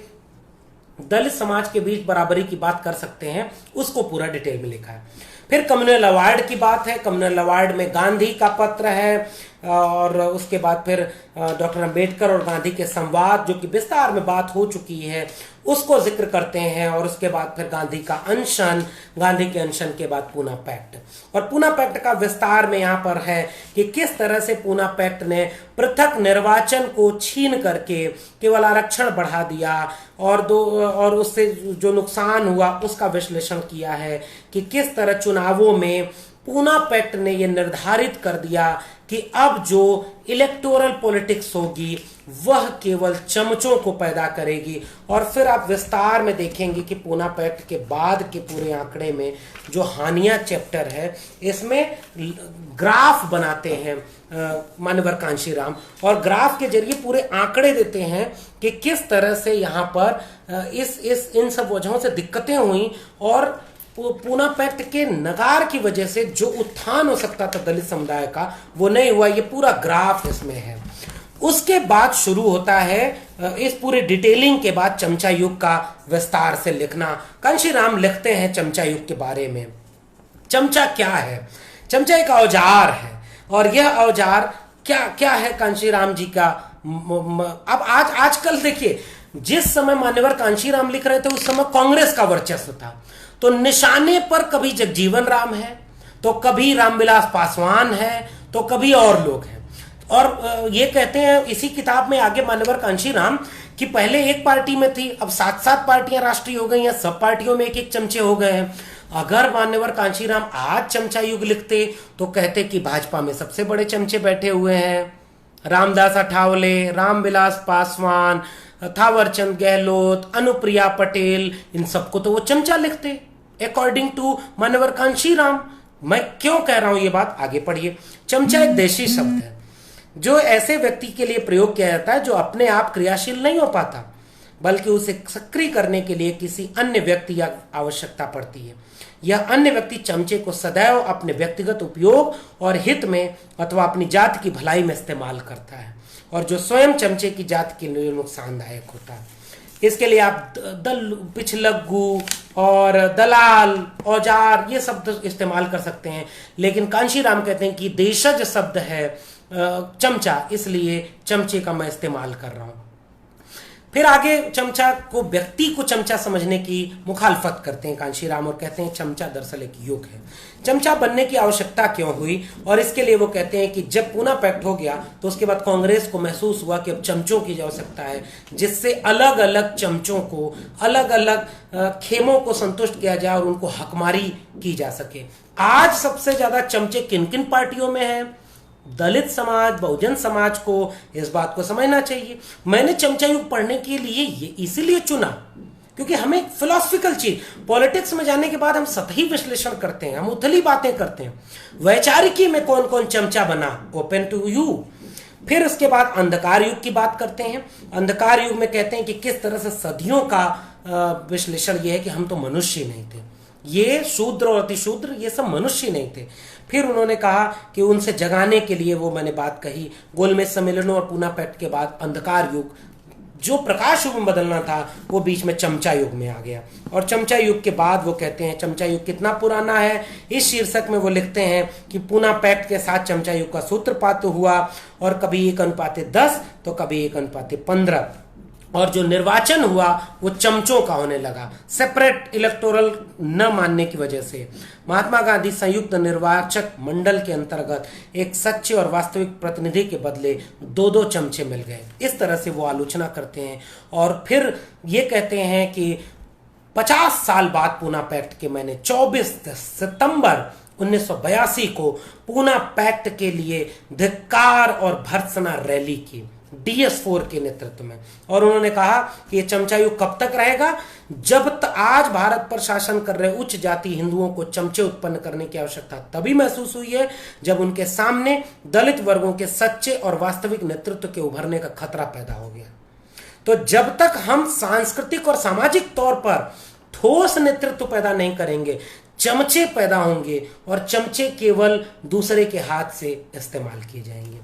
दलित समाज के बीच बराबरी की बात कर सकते हैं, उसको पूरा डिटेल में लिखा है। फिर कम्युनल अवार्ड की बात है। कम्युनल अवार्ड में गांधी का पत्र है, और उसके बाद फिर डॉक्टर अंबेडकर और गांधी के संवाद, जो कि विस्तार में बात हो चुकी है, उसको जिक्र करते हैं। और उसके बाद फिर गांधी का अनशन, गांधी के अनशन के बाद पूना पैक्ट, और पूना पैक्ट का विस्तार में यहाँ पर है कि किस तरह से पूना पैक्ट ने पृथक निर्वाचन को छीन करके केवल आरक्षण बढ़ा दिया, और उससे जो नुकसान हुआ उसका विश्लेषण किया है कि किस तरह चुनावों में पूना पैक्ट ने यह निर्धारित कर दिया कि अब जो इलेक्टोरल पॉलिटिक्स होगी वह केवल चमचों को पैदा करेगी। और फिर आप विस्तार में देखेंगे कि पूना पैक्ट के बाद के पूरे आंकड़े में जो हानिया चैप्टर है, इसमें ग्राफ बनाते हैं मान्यवर कांशीराम, और ग्राफ के जरिए पूरे आंकड़े देते हैं कि किस तरह से यहाँ पर इन सब वजहों से दिक्कतें हुई, और पूना पैक्ट के नकार की वजह से जो उत्थान हो सकता था दलित समुदाय का, वो नहीं हुआ। ये पूरा ग्राफ इसमें है। उसके बाद शुरू होता है इस पूरे डिटेलिंग के बाद चमचा युग का विस्तार से लिखना। कांशीराम लिखते हैं चमचा युग के बारे में। चमचा क्या है? चमचा एक औजार है, और यह औजार क्या है कांशीराम जी का। अब आजकल देखिए, जिस समय मान्यवर कांशीराम लिख रहे थे उस समय कांग्रेस का वर्चस्व था, तो निशाने पर कभी जगजीवन राम है, तो कभी रामविलास पासवान है, तो कभी और लोग हैं। और ये कहते हैं इसी किताब में आगे मान्यवर कांशीराम कि पहले एक पार्टी में थी, अब 7 पार्टियां राष्ट्रीय हो गई हैं, सब पार्टियों में एक चमचे हो गए हैं। अगर मान्यवर कांशीराम आज चमचा युग लिखते तो कहते कि भाजपा में सबसे बड़े चमचे बैठे हुए हैं, रामदास अठावले, रामविलास पासवान, थावरचंद गहलोत, अनुप्रिया पटेल, इन सबको तो वो चमचा लिखते अकॉर्डिंग टू मान्यवर कांशीराम। मैं क्यों कह रहा हूं ये बात, आगे पढ़िए। चमचा एक देशी शब्द है जो ऐसे व्यक्ति के लिए प्रयोग किया जाता है जो अपने आप क्रियाशील नहीं हो पाता, बल्कि उसे सक्रिय करने के लिए किसी अन्य व्यक्ति या आवश्यकता पड़ती है। यह अन्य व्यक्ति चमचे को सदैव अपने व्यक्तिगत उपयोग और हित में अथवा अपनी जाति की भलाई में इस्तेमाल करता है, और जो स्वयं चमचे की जाति के लिए नुकसानदायक होता है। इसके लिए आप पिछलग्गू और दलाल, औजार, ये शब्द इस्तेमाल कर सकते हैं, लेकिन कांशीराम कहते हैं कि देशज शब्द है चमचा, इसलिए चमचे का मैं इस्तेमाल कर रहा हूं। फिर आगे चमचा को, व्यक्ति को चमचा समझने की मुखालफत करते हैं कांशीराम, और कहते हैं चमचा दरअसल एक युग है। चमचा बनने की आवश्यकता क्यों हुई, और इसके लिए वो कहते हैं कि जब पूना पैक्ट हो गया तो उसके बाद कांग्रेस को महसूस हुआ कि अब चमचों की आवश्यकता है, जिससे अलग अलग चमचों को, अलग अलग खेमों को संतुष्ट किया जाए और उनको हकमारी की जा सके। आज सबसे ज्यादा चमचे किन किन पार्टियों में हैं? दलित समाज, बहुजन समाज को इस बात को समझना चाहिए। मैंने चमचा युग पढ़ने के लिए ये इसीलिए चुना क्योंकि हमें फिलोसफिकल चीज, पॉलिटिक्स में जाने के बाद हम सतही विश्लेषण करते हैं, हम उथली बातें करते हैं। वैचारिकी में कौन कौन चमचा बना, ओपन टू यू। फिर उसके बाद अंधकार युग की बात करते हैं। अंधकार युग में कहते हैं कि किस तरह से सदियों का विश्लेषण यह है कि हम तो मनुष्य नहीं थे, ये शूद्र और अतिशूद्र ये सब मनुष्य नहीं थे। फिर उन्होंने कहा कि उनसे जगाने के लिए, वो मैंने बात कही, गोलमेज सम्मेलनों और पूना पैक्ट के बाद अंधकार युग, जो प्रकाश युग में बदलना था वो बीच में चमचा युग में आ गया। और चमचा युग के बाद वो कहते हैं चमचा युग कितना पुराना है, इस शीर्षक में वो लिखते हैं कि पूना पैक्ट के साथ चमचा युग का सूत्रपात हुआ, और कभी 1:10 तो कभी 1:15, और जो निर्वाचन हुआ वो चमचों का होने लगा, सेपरेट इलेक्टोरल न मानने की वजह से। महात्मा गांधी संयुक्त निर्वाचक मंडल के अंतर्गत एक सच्चे और वास्तविक प्रतिनिधि के बदले 2-2 चमचे मिल गए। इस तरह से वो आलोचना करते हैं। और फिर ये कहते हैं कि 50 साल बाद पूना पैक्ट के मैंने 24 सितंबर 1982 को पूना पैक्ट के लिए धिक्कार और भर्त्सना रैली की DS4 के नेतृत्व में। और उन्होंने कहा कि यह चमचा युग कब तक रहेगा, जब तक आज भारत पर शासन कर रहे उच्च जाति हिंदुओं को चमचे उत्पन्न करने की आवश्यकता तभी महसूस हुई है जब उनके सामने दलित वर्गों के सच्चे और वास्तविक नेतृत्व के उभरने का खतरा पैदा हो गया। तो जब तक हम सांस्कृतिक और सामाजिक तौर पर ठोस नेतृत्व पैदा नहीं करेंगे, चमचे पैदा होंगे, और चमचे केवल दूसरे के हाथ से इस्तेमाल किए जाएंगे।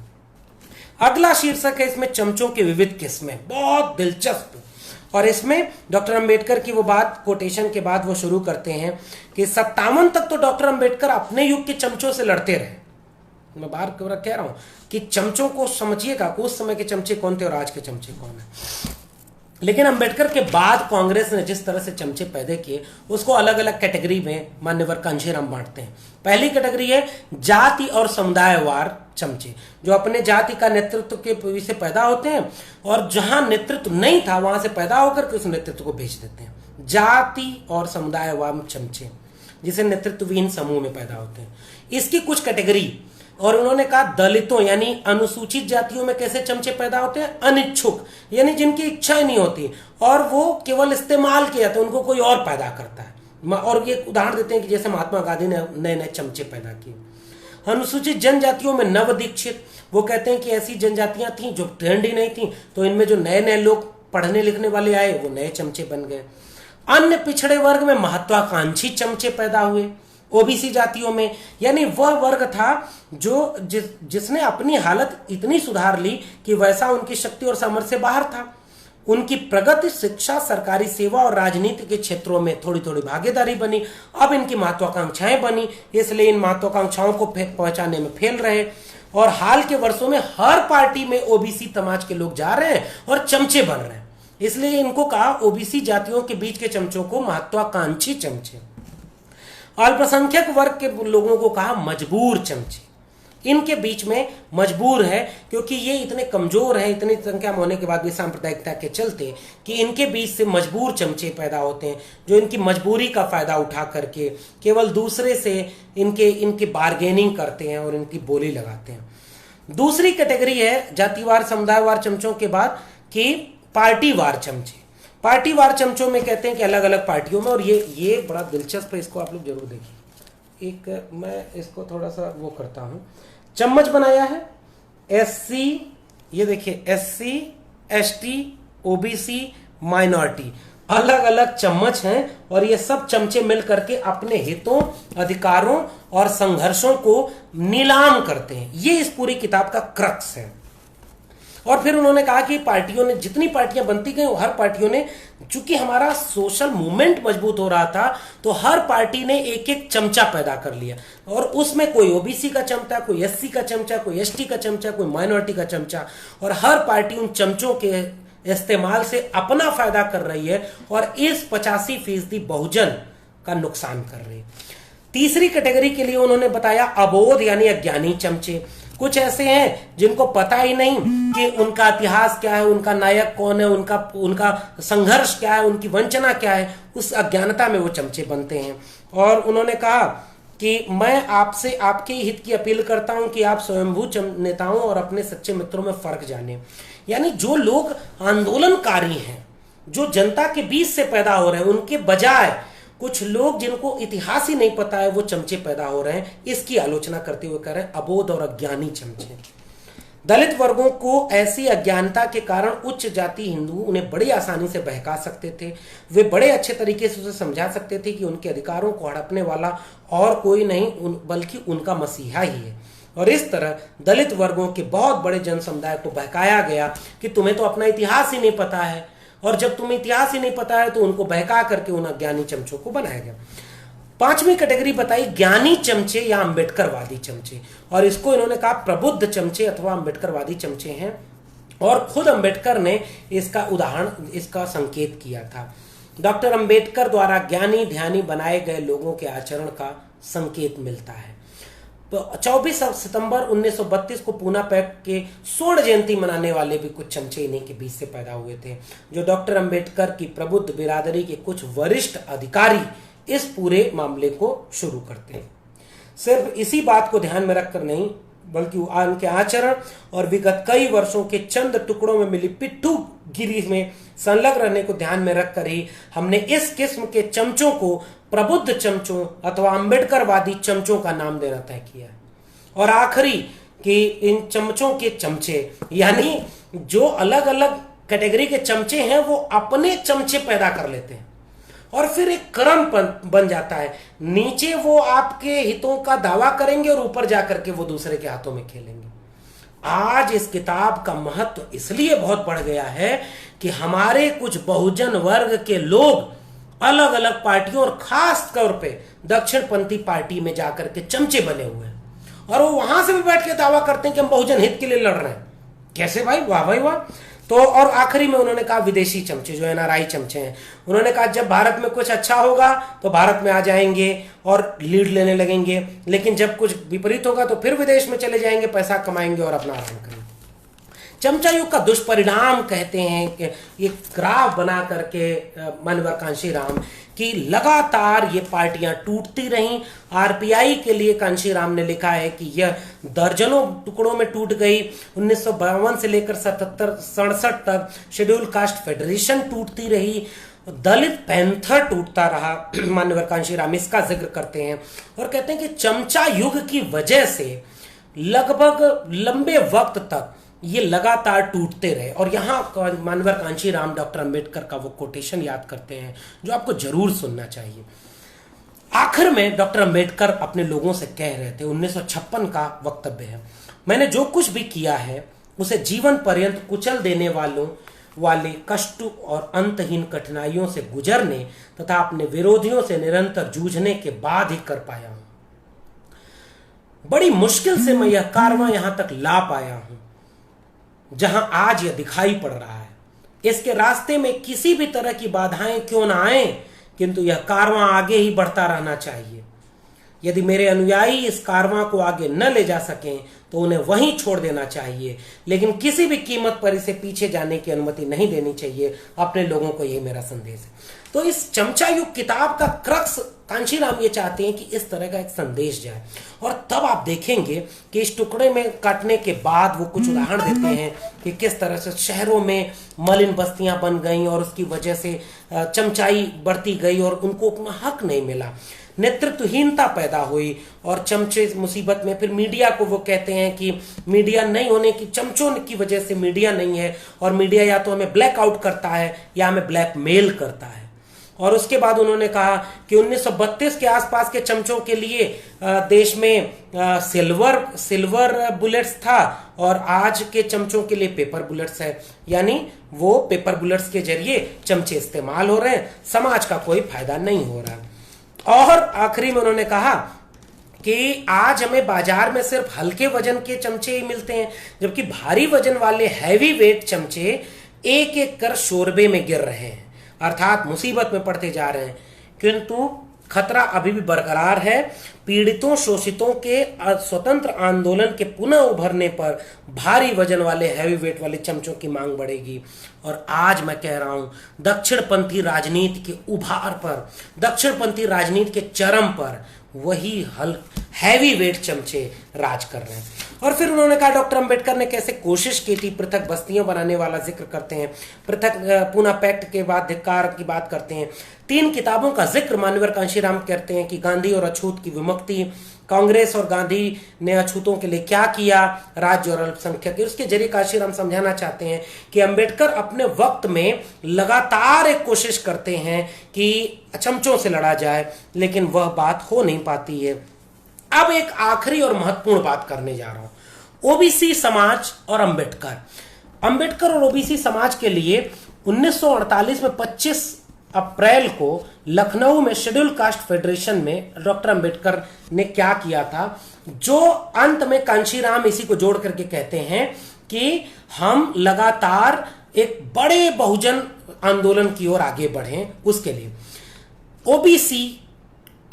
अगला शीर्षक है इसमें चमचों के विविध किस्में, बहुत दिलचस्प। और इसमें डॉक्टर अंबेडकर की वो बात कोटेशन के बाद वो शुरू करते हैं कि 57 तक तो डॉक्टर अंबेडकर अपने युग के चमचों से लड़ते रहे। मैं बार कह रहा हूं कि चमचों को समझिएगा, उस समय के चमचे कौन थे और आज के चमचे कौन है। लेकिन अंबेडकर के बाद कांग्रेस ने जिस तरह से चमचे पैदा किए उसको अलग अलग कैटेगरी में मान्यवर कांशीराम बांटते हैं। पहली कैटेगरी है जाति और समुदायवार चमचे, जो अपने जाति का नेतृत्व के से पैदा होते हैं और जहां नेतृत्व नहीं था वहां से पैदा होकर के उस नेतृत्व को भेज देते हैं। जाति और समुदायवार चमचे जिसे नेतृत्वहीन समूह में पैदा होते हैं, इसकी कुछ कैटेगरी। और उन्होंने कहा दलितों यानी अनुसूचित जातियों में कैसे चमचे पैदा होते हैं, अनिच्छुक यानी जिनकी इच्छा नहीं होती और वो केवल इस्तेमाल किया जाता है, उनको कोई और पैदा करता है। और ये उदाहरण देते हैं कि जैसे महात्मा गांधी ने नए नए चमचे पैदा किए। अनुसूचित जनजातियों में नवदीक्षित, वो कहते हैं कि ऐसी जनजातियां थी जो ट्रेंड ही नहीं थी, तो इनमें जो नए नए लोग पढ़ने लिखने वाले आए वो नए चमचे बन गए। अन्य पिछड़े वर्ग में महत्वाकांक्षी चमचे पैदा हुए। ओबीसी जातियों में यानी वह वर्ग था जो जिसने अपनी हालत इतनी सुधार ली कि वैसा उनकी शक्ति और सामर्थ्य से बाहर था। उनकी प्रगति, शिक्षा, सरकारी सेवा और राजनीति के क्षेत्रों में थोड़ी थोड़ी भागीदारी बनी। अब इनकी महत्वाकांक्षाएं बनी, इसलिए इन महत्वाकांक्षाओं को पहुंचाने में फेल रहे। और हाल के वर्षों में हर पार्टी में ओबीसी समाज के लोग जा रहे हैं और चमचे बन रहे हैं, इसलिए इनको कहा ओबीसी जातियों के बीच के चमचों को महत्वाकांक्षी चमचे। अल्पसंख्यक वर्ग के लोगों को कहा मजबूर चमचे। इनके बीच में मजबूर है क्योंकि ये इतने कमजोर हैं, इतनी संख्या में होने के बाद भी सांप्रदायिकता के चलते कि इनके बीच से मजबूर चमचे पैदा होते हैं जो इनकी मजबूरी का फायदा उठा करके केवल दूसरे से इनकी बार्गेनिंग करते हैं और इनकी बोली लगाते हैं। दूसरी कैटेगरी है जातिवार समुदायवार चमचों के बाद कि पार्टीवार चमचे। पार्टीवार चमचों में कहते हैं कि अलग अलग पार्टियों में, और ये बड़ा दिलचस्प है, इसको आप लोग जरूर देखिए। एक मैं इसको थोड़ा सा वो करता हूं, चम्मच बनाया है SC, ये देखिए SC, ST, OBC, माइनॉरिटी, अलग अलग चम्मच हैं और ये सब चमचे मिल करके अपने हितों, अधिकारों और संघर्षों को नीलाम करते हैं। ये इस पूरी किताब का क्रक्स है। और फिर उन्होंने कहा कि पार्टियों ने, जितनी पार्टियां बनती गई हर पार्टियों ने, चूंकि हमारा सोशल मूवमेंट मजबूत हो रहा था तो हर पार्टी ने एक एक चमचा पैदा कर लिया और उसमें कोई ओबीसी का चमचा, कोई SC का चमचा, कोई ST का चमचा, कोई माइनॉरिटी का चमचा, और हर पार्टी उन चमचों के इस्तेमाल से अपना फायदा कर रही है और इस 85% बहुजन का नुकसान कर रही है। तीसरी कैटेगरी के लिए उन्होंने बताया अबोध यानी अज्ञानी चमचे। कुछ ऐसे हैं जिनको पता ही नहीं कि उनका इतिहास क्या है, उनका नायक कौन है, उनका संघर्ष क्या है, उनकी वंचना क्या है, उस अज्ञानता में वो चमचे बनते हैं। और उन्होंने कहा कि मैं आपसे आपके हित की अपील करता हूं कि आप स्वयंभू नेताओं और अपने सच्चे मित्रों में फर्क जानें। यानी जो लोग आंदोलनकारी हैं, जो जनता के बीच से पैदा हो रहे हैं, उनके बजाय कुछ लोग जिनको इतिहास ही नहीं पता है वो चमचे पैदा हो रहे हैं, इसकी आलोचना करते हुए कह रहे हैं अबोध और अज्ञानी चमचे। दलित वर्गों को ऐसी अज्ञानता के कारण उच्च जाति हिंदू उन्हें बड़ी आसानी से बहका सकते थे। वे बड़े अच्छे तरीके से उसे समझा सकते थे कि उनके अधिकारों को हड़पने वाला और कोई नहीं बल्कि उनका मसीहा ही है। और इस तरह दलित वर्गों के बहुत बड़े जन समुदाय को बहकाया गया कि तुम्हें तो अपना इतिहास ही नहीं पता है, और जब तुम्हें इतिहास ही नहीं पता है तो उनको बहका करके उन अज्ञानी चमचों को बनाया गया। पांचवी कैटेगरी बताई ज्ञानी चमचे या अंबेडकरवादी चमचे, और इसको इन्होंने कहा प्रबुद्ध चमचे अथवा अंबेडकरवादी चमचे हैं। और खुद अंबेडकर ने इसका उदाहरण, इसका संकेत किया था। डॉक्टर अंबेडकर द्वारा ज्ञानी ध्यानी बनाए गए लोगों के आचरण का संकेत मिलता है। 24 सितंबर 1932 को पूना पैक्ट के स्वर्ण जयंती मनाने वाले भी कुछ चमचे इन्हीं के बीच से पैदा हुए थे, जो डॉक्टर अंबेडकर की प्रबुद्ध बिरादरी के कुछ वरिष्ठ अधिकारी इस पूरे मामले को शुरू करते हैं। सिर्फ इसी बात को ध्यान में रखकर नहीं, बल्कि उनके आचरण और विगत कई वर्षों के चंद टुकड़ों में मिली पिट्ठू गिरी में संलग्न रहने को ध्यान में रखकर ही हमने इस किस्म के चमचों को प्रबुद्ध चमचों अथवा अंबेडकरवादी चमचों का नाम देना तय किया। और आखिरी कि इन चमचों के चमचे, यानी जो अलग अलग कैटेगरी के चमचे हैं वो अपने चमचे पैदा कर लेते हैं और फिर एक क्रम बन जाता है। नीचे वो आपके हितों का दावा करेंगे और ऊपर जाकर के वो दूसरे के हाथों में खेलेंगे। आज इस किताब का महत्व इसलिए बहुत बढ़ गया है कि हमारे कुछ बहुजन वर्ग के लोग अलग अलग पार्टियों और खास तौर पे दक्षिणपंथी पार्टी में जाकर के चमचे बने हुए हैं, और वो वहां से भी बैठ के दावा करते हैं कि हम बहुजन हित के लिए लड़ रहे हैं। कैसे भाई? वाह भाई वाह। तो और आखिरी में उन्होंने कहा विदेशी चमचे, जो एनआरआई चमचे हैं, उन्होंने कहा जब भारत में कुछ अच्छा होगा तो भारत में आ जाएंगे और लीड लेने लगेंगे, लेकिन जब कुछ विपरीत होगा तो फिर विदेश में चले जाएंगे, पैसा कमाएंगे और अपना आराम करेंगे। चमचा युग का दुष्परिणाम कहते हैं कि ये ग्राफ बना करके माननीय कांशीराम कि लगातार ये पार्टियां टूटती रहीं। आरपीआई के लिए कांशीराम ने लिखा है कि यह दर्जनों टुकड़ों में टूट गई। 1952 से लेकर 67 तक शेड्यूल कास्ट फेडरेशन टूटती रही, दलित पैंथर टूटता रहा। माननीय कांशीराम इसका जिक्र करते हैं और कहते हैं कि चमचा युग की वजह से लगभग लंबे वक्त तक ये लगातार टूटते रहे। और यहाँ माननीय कांशीराम डॉक्टर अंबेडकर का वो कोटेशन याद करते हैं जो आपको जरूर सुनना चाहिए। आखिर में डॉक्टर अंबेडकर अपने लोगों से कह रहे थे, 1956 का वक्तव्य है, मैंने जो कुछ भी किया है उसे जीवन पर्यंत कुचल देने वाले कष्ट और अंतहीन कठिनाइयों से गुजरने तथा अपने विरोधियों से निरंतर जूझने के बाद ही कर पाया हूं। बड़ी मुश्किल से मैं यह कारवां यहां तक ला पाया हूं जहां आज यह दिखाई पड़ रहा है। इसके रास्ते में किसी भी तरह की बाधाएं क्यों ना आए, किंतु यह कारवां आगे ही बढ़ता रहना चाहिए। यदि मेरे अनुयायी इस कारवां को आगे न ले जा सकें तो उन्हें वहीं छोड़ देना चाहिए, लेकिन किसी भी कीमत पर इसे पीछे जाने की अनुमति नहीं देनी चाहिए। अपने लोगों को यही मेरा संदेश है। तो इस चमचा युग किताब का क्रक्स कांशीराम ये चाहते हैं कि इस तरह का एक संदेश जाए, और तब आप देखेंगे कि इस टुकड़े में काटने के बाद वो कुछ उदाहरण देते हैं कि किस तरह से शहरों में मलिन बस्तियां बन गई और उसकी वजह से चमचाई बढ़ती गई और उनको अपना हक नहीं मिला, नेतृत्वहीनता पैदा हुई और चमचे मुसीबत में। फिर मीडिया को वो कहते हैं कि मीडिया नहीं होने की, चमचों की वजह से मीडिया नहीं है, और मीडिया या तो हमें ब्लैकआउट करता है या हमें ब्लैकमेल करता है। और उसके बाद उन्होंने कहा कि 1932 के आसपास के चमचों के लिए देश में सिल्वर बुलेट्स था और आज के चमचों के लिए पेपर बुलेट्स है, यानी वो पेपर बुलेट्स के जरिए चमचे इस्तेमाल हो रहे हैं, समाज का कोई फायदा नहीं हो रहा। और आखिरी में उन्होंने कहा कि आज हमें बाजार में सिर्फ हल्के वजन के चमचे ही मिलते हैं, जबकि भारी वजन वाले हैवी वेट चमचे एक एक कर शोरबे में गिर रहे हैं, अर्थात मुसीबत में पड़ते जा रहे हैं। किंतु खतरा अभी भी बरकरार है। पीड़ितों शोषितों के स्वतंत्र आंदोलन के पुनः उभरने पर भारी वजन वाले हैवी वेट वाले चमचों की मांग बढ़ेगी। और आज मैं कह रहा हूं, दक्षिणपंथी राजनीति के उभार पर, दक्षिणपंथी राजनीति के चरम पर वही हैवी वेट चमचे राज कर रहे हैं। और फिर उन्होंने कहा डॉक्टर अंबेडकर ने कैसे कोशिश की थी, पृथक बस्तियां बनाने वाला जिक्र करते हैं, पृथक पूना पैक्ट के बाद धिक्कार की बात करते हैं। 3 किताबों का जिक्र मान्यवर कांशीराम करते हैं कि गांधी और अछूत की विमुक्ति, कांग्रेस और गांधी ने अछूतों के लिए क्या किया, राज्य और अल्पसंख्यक। उसके जरिए कांशीराम समझाना चाहते हैं कि अंबेडकर अपने वक्त में लगातार एक कोशिश करते हैं कि चमचों से लड़ा जाए, लेकिन वह बात हो नहीं पाती है। अब एक आखिरी और महत्वपूर्ण बात करने जा रहा हूं, ओबीसी समाज और अंबेडकर और ओबीसी समाज के लिए 1948 में 25 अप्रैल को लखनऊ में शेड्यूल कास्ट फेडरेशन में डॉक्टर अंबेडकर ने क्या किया था, जो अंत में कांशीराम इसी को जोड़ करके कहते हैं कि हम लगातार एक बड़े बहुजन आंदोलन की ओर आगे बढ़े। उसके लिए ओबीसी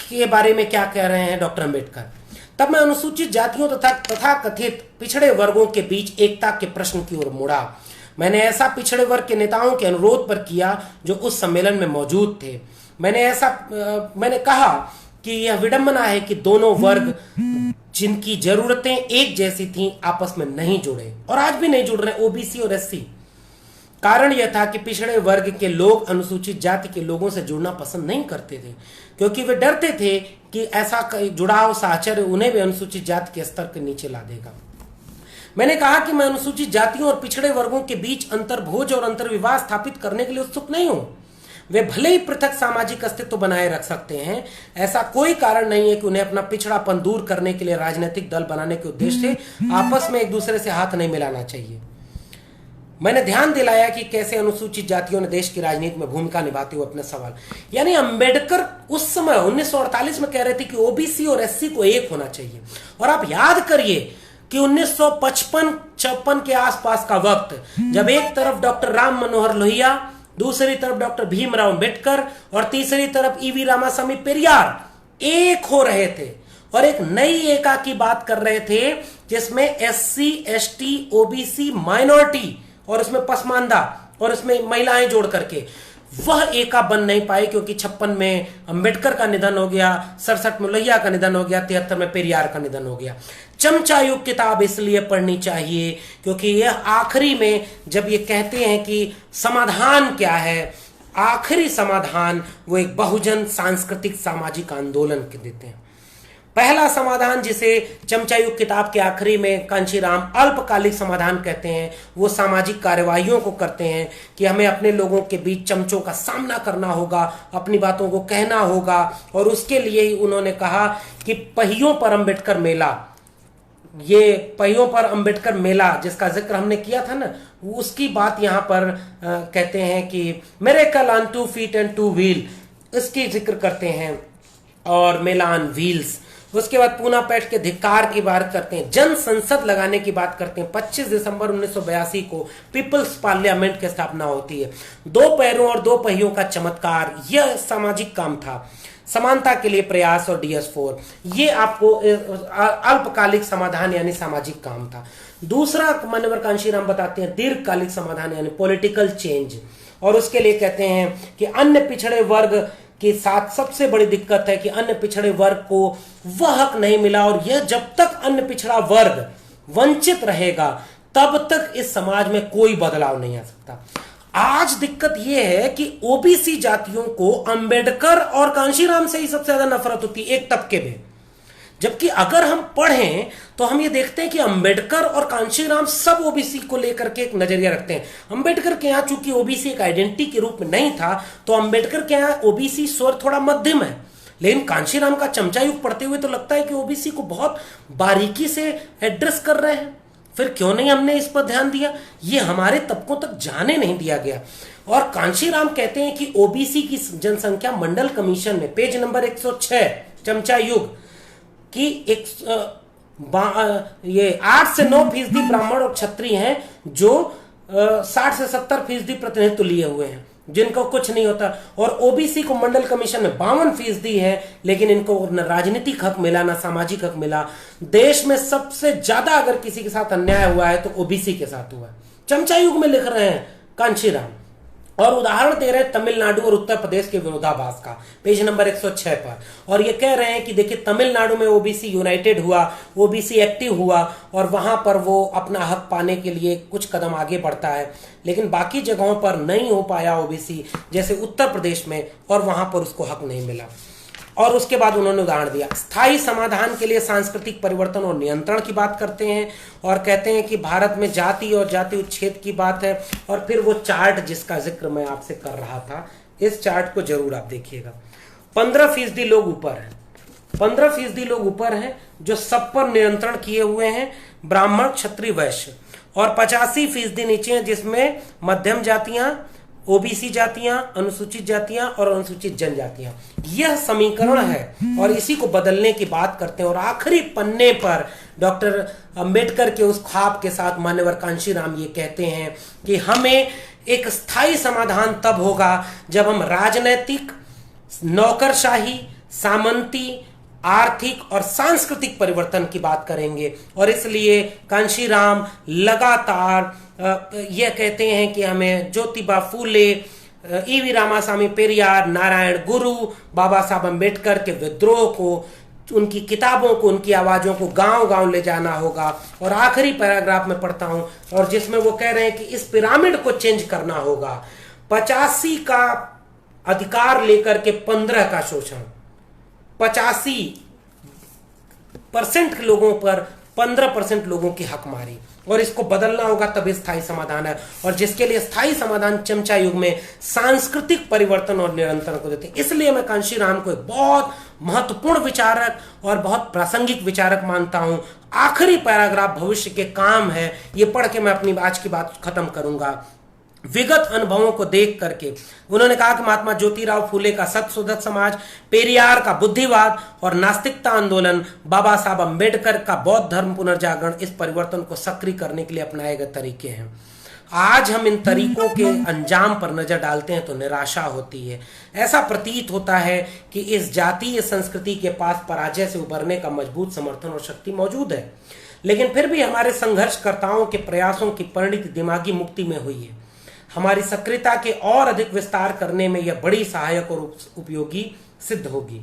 के बारे में क्या कह रहे हैं डॉक्टर अंबेडकर, तब मैं अनुसूचित जातियों तथा कथित पिछड़े वर्गों के बीच एकता के प्रश्न की ओर मुड़ा। मैंने ऐसा पिछड़े वर्ग के नेताओं के अनुरोध पर किया जो उस सम्मेलन में मौजूद थे। मैंने कहा कि यह विडंबना है कि दोनों वर्ग जिनकी जरूरतें एक जैसी थीं आपस में नहीं जुड़े, और आज भी नहीं जुड़ रहे, ओबीसी और एससी। कारण यह था कि पिछड़े वर्ग के लोग अनुसूचित जाति के लोगों से जुड़ना पसंद नहीं करते थे, क्योंकि वे डरते थे कि ऐसा जुड़ाव साहचर्य उन्हें भी अनुसूचित जाति के स्तर के नीचे ला देगा। मैंने कहा कि मैं अनुसूचित जातियों और पिछड़े वर्गों के बीच अंतर्भोज और अंतर्विवाह स्थापित करने के लिए उत्सुक नहीं हूं। वे भले ही पृथक सामाजिक अस्तित्व बनाए रख सकते हैं, ऐसा कोई कारण नहीं है कि उन्हें अपना पिछड़ापन दूर करने के लिए राजनीतिक दल बनाने के उद्देश्य से आपस में एक दूसरे से हाथ नहीं मिलाना चाहिए। मैंने ध्यान दिलाया कि कैसे अनुसूचित जातियों ने देश की राजनीति में भूमिका निभाते हुए अपने सवाल, यानी अंबेडकर उस समय 1948 में कह रहे थे कि ओबीसी और एससी को एक होना चाहिए। और आप याद करिए कि 1955-56 के आसपास का वक्त, जब एक तरफ डॉक्टर राम मनोहर लोहिया, दूसरी तरफ डॉक्टर भीमराव अंबेडकर और तीसरी तरफ ईवी रामास्वामी पेरियार एक हो रहे थे और एक नई एका की बात कर रहे थे, जिसमें एससी, एसटी, ओबीसी, माइनॉरिटी और उसमें पसमानदा और उसमें महिलाएं जोड़ करके, वह एका बन नहीं पाई, क्योंकि 56 में अंबेडकर का निधन हो गया, 67 में लोहिया का निधन हो गया, 73 में पेरियार का निधन हो गया। चमचा युग किताब इसलिए पढ़नी चाहिए क्योंकि यह आखिरी में जब ये कहते हैं कि समाधान क्या है, आखिरी समाधान वो एक बहुजन सांस्कृतिक सामाजिक आंदोलन के देते हैं। पहला समाधान जिसे चमचा युग किताब के आखिरी में कांशीराम अल्पकालिक समाधान कहते हैं, वो सामाजिक कार्यवाहियों को करते हैं कि हमें अपने लोगों के बीच चमचों का सामना करना होगा, अपनी बातों को कहना होगा, और उसके लिए ही उन्होंने कहा कि पहियों पर अंबेडकर मेला, ये पहियों पर अंबेडकर मेला जिसका जिक्र हमने किया था ना, उसकी बात यहाँ पर कहते हैं कि miracle on 2 feet and 2 wheels, इसकी जिक्र करते हैं, और मेला ऑन व्हील्स। उसके बाद पूना पैक्ट के धिक्कार की बात करते हैं, जन संसद लगाने की बात करते हैं। 25 दिसंबर 1982 को पीपल्स पार्लियामेंट की स्थापना होती है। 2 पैरों और 2 पहियों का चमत्कार, यह सामाजिक काम था। समानता के लिए प्रयास और DS4, ये आपको अल्पकालिक समाधान यानी सामाजिक काम था। दूसरा मान्यवर कांशीराम बताते हैं दीर्घकालिक समाधान यानी पॉलिटिकल चेंज, और उसके लिए कहते हैं कि अन्य पिछड़े वर्ग के साथ सबसे बड़ी दिक्कत है कि अन्य पिछड़े वर्ग को वह हक नहीं मिला, और यह जब तक अन्य पिछड़ा वर्ग वंचित रहेगा तब तक इस समाज में कोई बदलाव नहीं आ सकता। आज दिक्कत यह है कि ओबीसी जातियों को अंबेडकर और कांशीराम से ही सबसे ज्यादा नफरत होती है एक तबके में, जबकि अगर हम पढ़ें तो हम ये देखते हैं कि अंबेडकर और कांशीराम सब ओबीसी को लेकर के एक नजरिया रखते हैं। अंबेडकर के यहाँ चूंकि ओबीसी एक आइडेंटिटी के रूप में नहीं था, तो अंबेडकर के यहाँ ओबीसी स्वर थोड़ा मध्यम है, लेकिन कांशीराम का चमचा युग पढ़ते हुए तो लगता है कि ओबीसी को बहुत बारीकी से एड्रेस कर रहे हैं। फिर क्यों नहीं हमने इस पर ध्यान दिया, ये हमारे तबकों तक जाने नहीं दिया गया। और कांशीराम कहते हैं कि ओबीसी की जनसंख्या मंडल कमीशन में पेज नंबर 106 चमचा युग कि ये 8 से 9% ब्राह्मण और क्षत्रिय हैं, जो 60 से 70% प्रतिनिधित्व लिए हुए हैं, जिनको कुछ नहीं होता। और ओबीसी को मंडल कमीशन में 52% है, लेकिन इनको न राजनीतिक हक मिला न सामाजिक हक मिला। देश में सबसे ज्यादा अगर किसी के साथ अन्याय हुआ है तो ओबीसी के साथ हुआ है। चमचा युग में लिख रहे हैं कांशीराम। और उदाहरण दे रहे हैं तमिलनाडु और उत्तर प्रदेश के विरोधाभास का, पेज नंबर 106 पर। और ये कह रहे हैं कि देखिए तमिलनाडु में ओबीसी यूनाइटेड हुआ, ओबीसी एक्टिव हुआ और वहां पर वो अपना हक पाने के लिए कुछ कदम आगे बढ़ता है, लेकिन बाकी जगहों पर नहीं हो पाया ओबीसी, जैसे उत्तर प्रदेश में, और वहां पर उसको हक नहीं मिला। और उसके बाद उन्होंने उदाहरण दिया स्थायी समाधान के लिए सांस्कृतिक परिवर्तन और नियंत्रण की बात करते हैं, और कहते हैं कि भारत में जाति और जाति उच्छेद की बात है। और फिर वो चार्ट जिसका जिक्र मैं आपसे कर रहा था, इस चार्ट को जरूर आप देखिएगा। 15% लोग ऊपर हैं, 15% लोग ऊपर हैं जो सब पर नियंत्रण किए हुए हैं, ब्राह्मण क्षत्रिय वैश्य, और 85% नीचे हैं जिसमें मध्यम जातियां, ओबीसी जातियां, अनुसूचित जातियां और अनुसूचित जनजातियां। यह समीकरण है और इसी को बदलने की बात करते हैं। और आखिरी पन्ने पर डॉक्टर अंबेडकर के उस ख्वाब के साथ मान्यवर कांशीराम ये कहते हैं कि हमें एक स्थायी समाधान तब होगा जब हम राजनैतिक, नौकरशाही, सामंती, आर्थिक और सांस्कृतिक परिवर्तन की बात करेंगे। और इसलिए कांशीराम लगातार यह कहते हैं कि हमें ज्योतिबा फूले, ईवी रामासामी पेरियार, नारायण गुरु, बाबा साहब अम्बेडकर के विद्रोह को, उनकी किताबों को, उनकी आवाजों को गांव गांव ले जाना होगा। और आखिरी पैराग्राफ में पढ़ता हूं, और जिसमें वो कह रहे हैं कि इस पिरामिड को चेंज करना होगा। 85 का अधिकार लेकर के 15 का शोषण, 85% लोगों पर 15% लोगों की हकमारी, और इसको बदलना होगा, तभी स्थायी समाधान है। और जिसके लिए स्थायी समाधान चमचा युग में सांस्कृतिक परिवर्तन और निरंतरण को देते हैं। इसलिए मैं कांशीराम को एक बहुत महत्वपूर्ण विचारक और बहुत प्रासंगिक विचारक मानता हूं। आखिरी पैराग्राफ भविष्य के काम है, ये पढ़ के मैं अपनी आज की बात खत्म करूंगा। विगत अनुभवों को देख करके उन्होंने कहा कि महात्मा ज्योतिराव फूले का सत्यशोधक समाज, पेरियार का बुद्धिवाद और नास्तिकता आंदोलन, बाबा साहब अम्बेडकर का बौद्ध धर्म पुनर्जागरण इस परिवर्तन को सक्रिय करने के लिए अपनाए गए तरीके हैं। आज हम इन तरीकों के अंजाम पर नजर डालते हैं तो निराशा होती है। ऐसा प्रतीत होता है कि इस जातीय संस्कृति के पास पराजय से उबरने का मजबूत समर्थन और शक्ति मौजूद है, लेकिन फिर भी हमारे संघर्षकर्ताओं के प्रयासों की परिणति दिमागी मुक्ति में हुई है। हमारी सक्रियता के और अधिक विस्तार करने में यह बड़ी सहायक और उपयोगी सिद्ध होगी।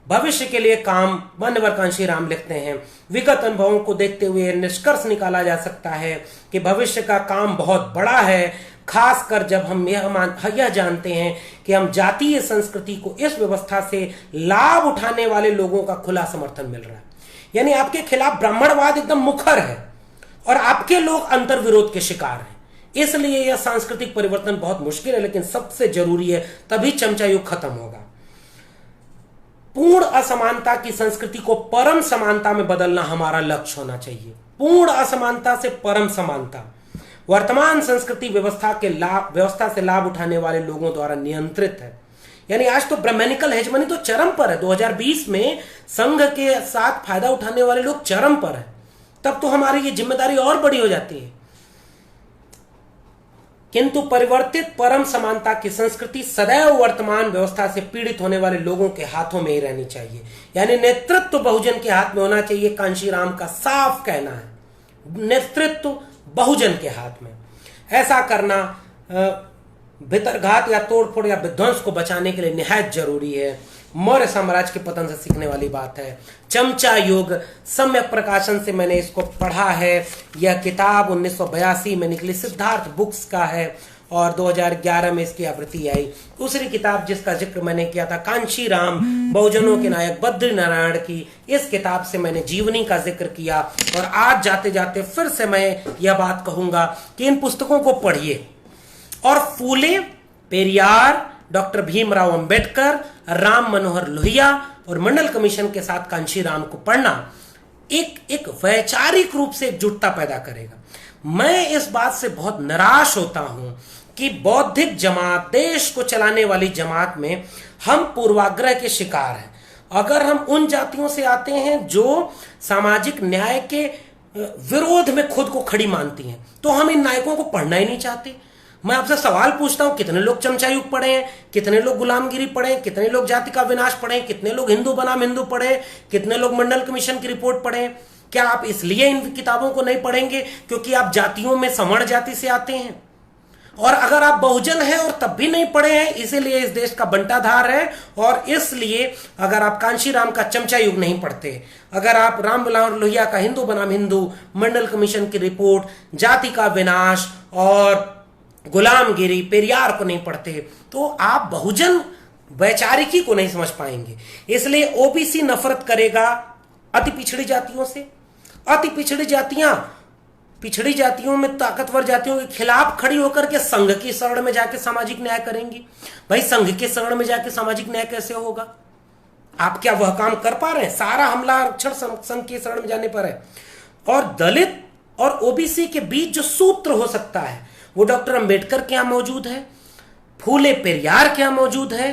भविष्य के लिए काम, मान्यवर कांशीराम लिखते हैं, विगत अनुभवों को देखते हुए निष्कर्ष निकाला जा सकता है कि भविष्य का काम बहुत बड़ा है, खासकर जब हम यह जानते हैं कि हम जातीय संस्कृति को इस व्यवस्था से लाभ उठाने वाले लोगों का खुला समर्थन मिल रहा है। यानी आपके खिलाफ ब्राह्मणवाद एकदम मुखर है और आपके लोग अंतर्विरोध के शिकार हैं। इसलिए यह सांस्कृतिक परिवर्तन बहुत मुश्किल है, लेकिन सबसे जरूरी है, तभी चमचा युग खत्म होगा। पूर्ण असमानता की संस्कृति को परम समानता में बदलना हमारा लक्ष्य होना चाहिए। पूर्ण असमानता से परम समानता वर्तमान संस्कृति व्यवस्था से लाभ उठाने वाले लोगों द्वारा नियंत्रित है। यानी आज तो ब्राह्मणिकल हेजमनी तो चरम पर है। 2020 में संघ के साथ फायदा उठाने वाले लोग चरम पर है। तब तो हमारी ये जिम्मेदारी और बड़ी हो जाती है। किंतु परिवर्तित परम समानता की संस्कृति सदैव वर्तमान व्यवस्था से पीड़ित होने वाले लोगों के हाथों में ही रहनी चाहिए। यानी नेतृत्व बहुजन के हाथ में होना चाहिए। कांशीराम का साफ कहना है, नेतृत्व बहुजन के हाथ में। ऐसा करना भितरघात या तोड़फोड़ या विध्वंस को बचाने के लिए निहायत जरूरी है। मौर्य साम्राज्य के पतन से सीखने वाली बात है। चमचा युग सम्यक प्रकाशन से मैंने इसको पढ़ा है। यह किताब 1982 में निकली, सिद्धार्थ बुक्स का है, और 2011 में इसकी आवृत्ति आई। दूसरी किताब जिसका जिक्र मैंने किया था, कांशीराम बहुजनों के नायक बद्रीनारायण की, इस किताब से मैंने जीवनी का जिक्र किया। और आज जाते जाते फिर से मैं यह बात कहूंगा कि इन पुस्तकों को पढ़िए, और फूले, पेरियार, डॉक्टर भीमराव अंबेडकर, राम मनोहर लोहिया और मंडल कमीशन के साथ कांशीराम को पढ़ना एक वैचारिक रूप से एकजुटता पैदा करेगा। मैं इस बात से बहुत निराश होता हूं कि बौद्धिक जमात, देश को चलाने वाली जमात में हम पूर्वाग्रह के शिकार हैं। अगर हम उन जातियों से आते हैं जो सामाजिक न्याय के विरोध में खुद को खड़ी मानती हैं, तो हम इन नायकों को पढ़ना ही नहीं चाहते। मैं आपसे सवाल पूछता हूं, कितने लोग चमचा युग पढ़े हैं, कितने लोग गुलामगिरी पढ़े, कितने लोग जाति का विनाश पढ़े, कितने लोग हिंदू बनाम हिंदू पढ़े, कितने लोग मंडल कमीशन की रिपोर्ट पढ़े? क्या आप इसलिए इन किताबों को नहीं पढ़ेंगे क्योंकि आप जातियों में सवर्ण जाति से आते हैं? और अगर आप बहुजन हैं और तब भी नहीं पढ़े हैं, इसीलिए इस देश का बंटाधार है। और इसलिए अगर आप कांशीराम का चमचा युग नहीं पढ़ते, अगर आप राम मनोहर लोहिया का हिंदू बनाम हिंदू, मंडल कमीशन की रिपोर्ट, जाति का विनाश और गुलामगिरी, पेरियार को नहीं पढ़ते, तो आप बहुजन वैचारिकी को नहीं समझ पाएंगे। इसलिए ओबीसी नफरत करेगा अति पिछड़ी जातियों से। अति पिछड़ी जातियां पिछड़ी जातियों में ताकतवर जातियों के खिलाफ खड़ी होकर के संघ की शरण में जाके सामाजिक न्याय करेंगी। भाई संघ के शरण में जाके सामाजिक न्याय कैसे होगा? आप क्या वह काम कर पा रहे हैं? सारा हमला आरक्षण संघ के शरण में जाने पर है। और दलित और ओबीसी के बीच जो सूत्र हो सकता है वो डॉक्टर अंबेडकर के यहां मौजूद है, फूले पेरियार के यहां मौजूद है,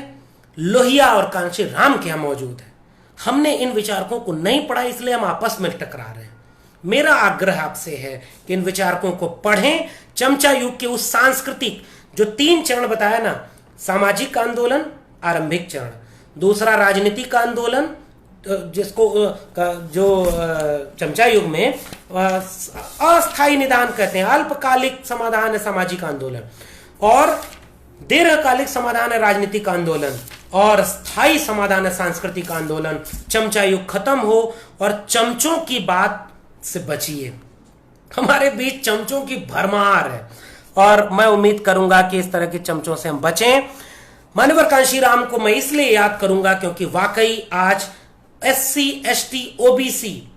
लोहिया और कांशीराम के यहां मौजूद है। हमने इन विचारकों को नहीं पढ़ा, इसलिए हम आपस में टकरा रहे हैं। मेरा आग्रह आपसे है कि इन विचारकों को पढ़ें। चमचा युग के उस सांस्कृतिक जो 3 चरण बताया ना, सामाजिक आंदोलन आरंभिक चरण, दूसरा राजनीतिक आंदोलन जिसको जो चमचा युग में अस्थायी निदान कहते हैं, अल्पकालिक समाधान है सामाजिक आंदोलन, और दीर्घकालिक समाधान है राजनीतिक आंदोलन, और स्थायी समाधान है सांस्कृतिक आंदोलन। चमचा युग खत्म हो और चमचों की बात से बचिए। हमारे बीच चमचों की भरमार है और मैं उम्मीद करूंगा कि इस तरह के चमचों से हम बचें। मान्यवर कांशीराम को मैं इसलिए याद करूंगा क्योंकि वाकई आज एससी, एसटी, ओबीसी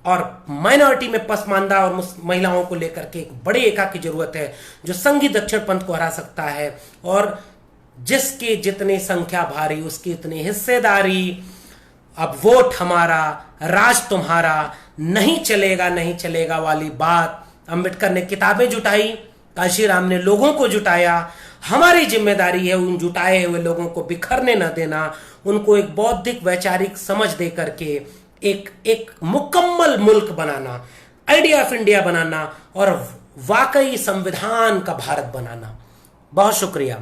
और माइनॉरिटी में पसमानदा और महिलाओं को लेकर के एक बड़े एका की जरूरत है जो संघी दक्षिण पंथ को हरा सकता है। और जिसकी जितनी संख्या भारी उसकी इतनी हिस्सेदारी। अब वोट हमारा, राज तुम्हारा, नहीं चलेगा नहीं चलेगा वाली बात। अंबेडकर ने किताबें जुटाई, कांशीराम ने लोगों को जुटाया। हमारी जिम्मेदारी है उन जुटाए हुए लोगों को बिखरने न देना, उनको एक बौद्धिक वैचारिक समझ दे करके एक मुकम्मल मुल्क बनाना, आइडिया ऑफ इंडिया बनाना और वाकई संविधान का भारत बनाना। बहुत शुक्रिया।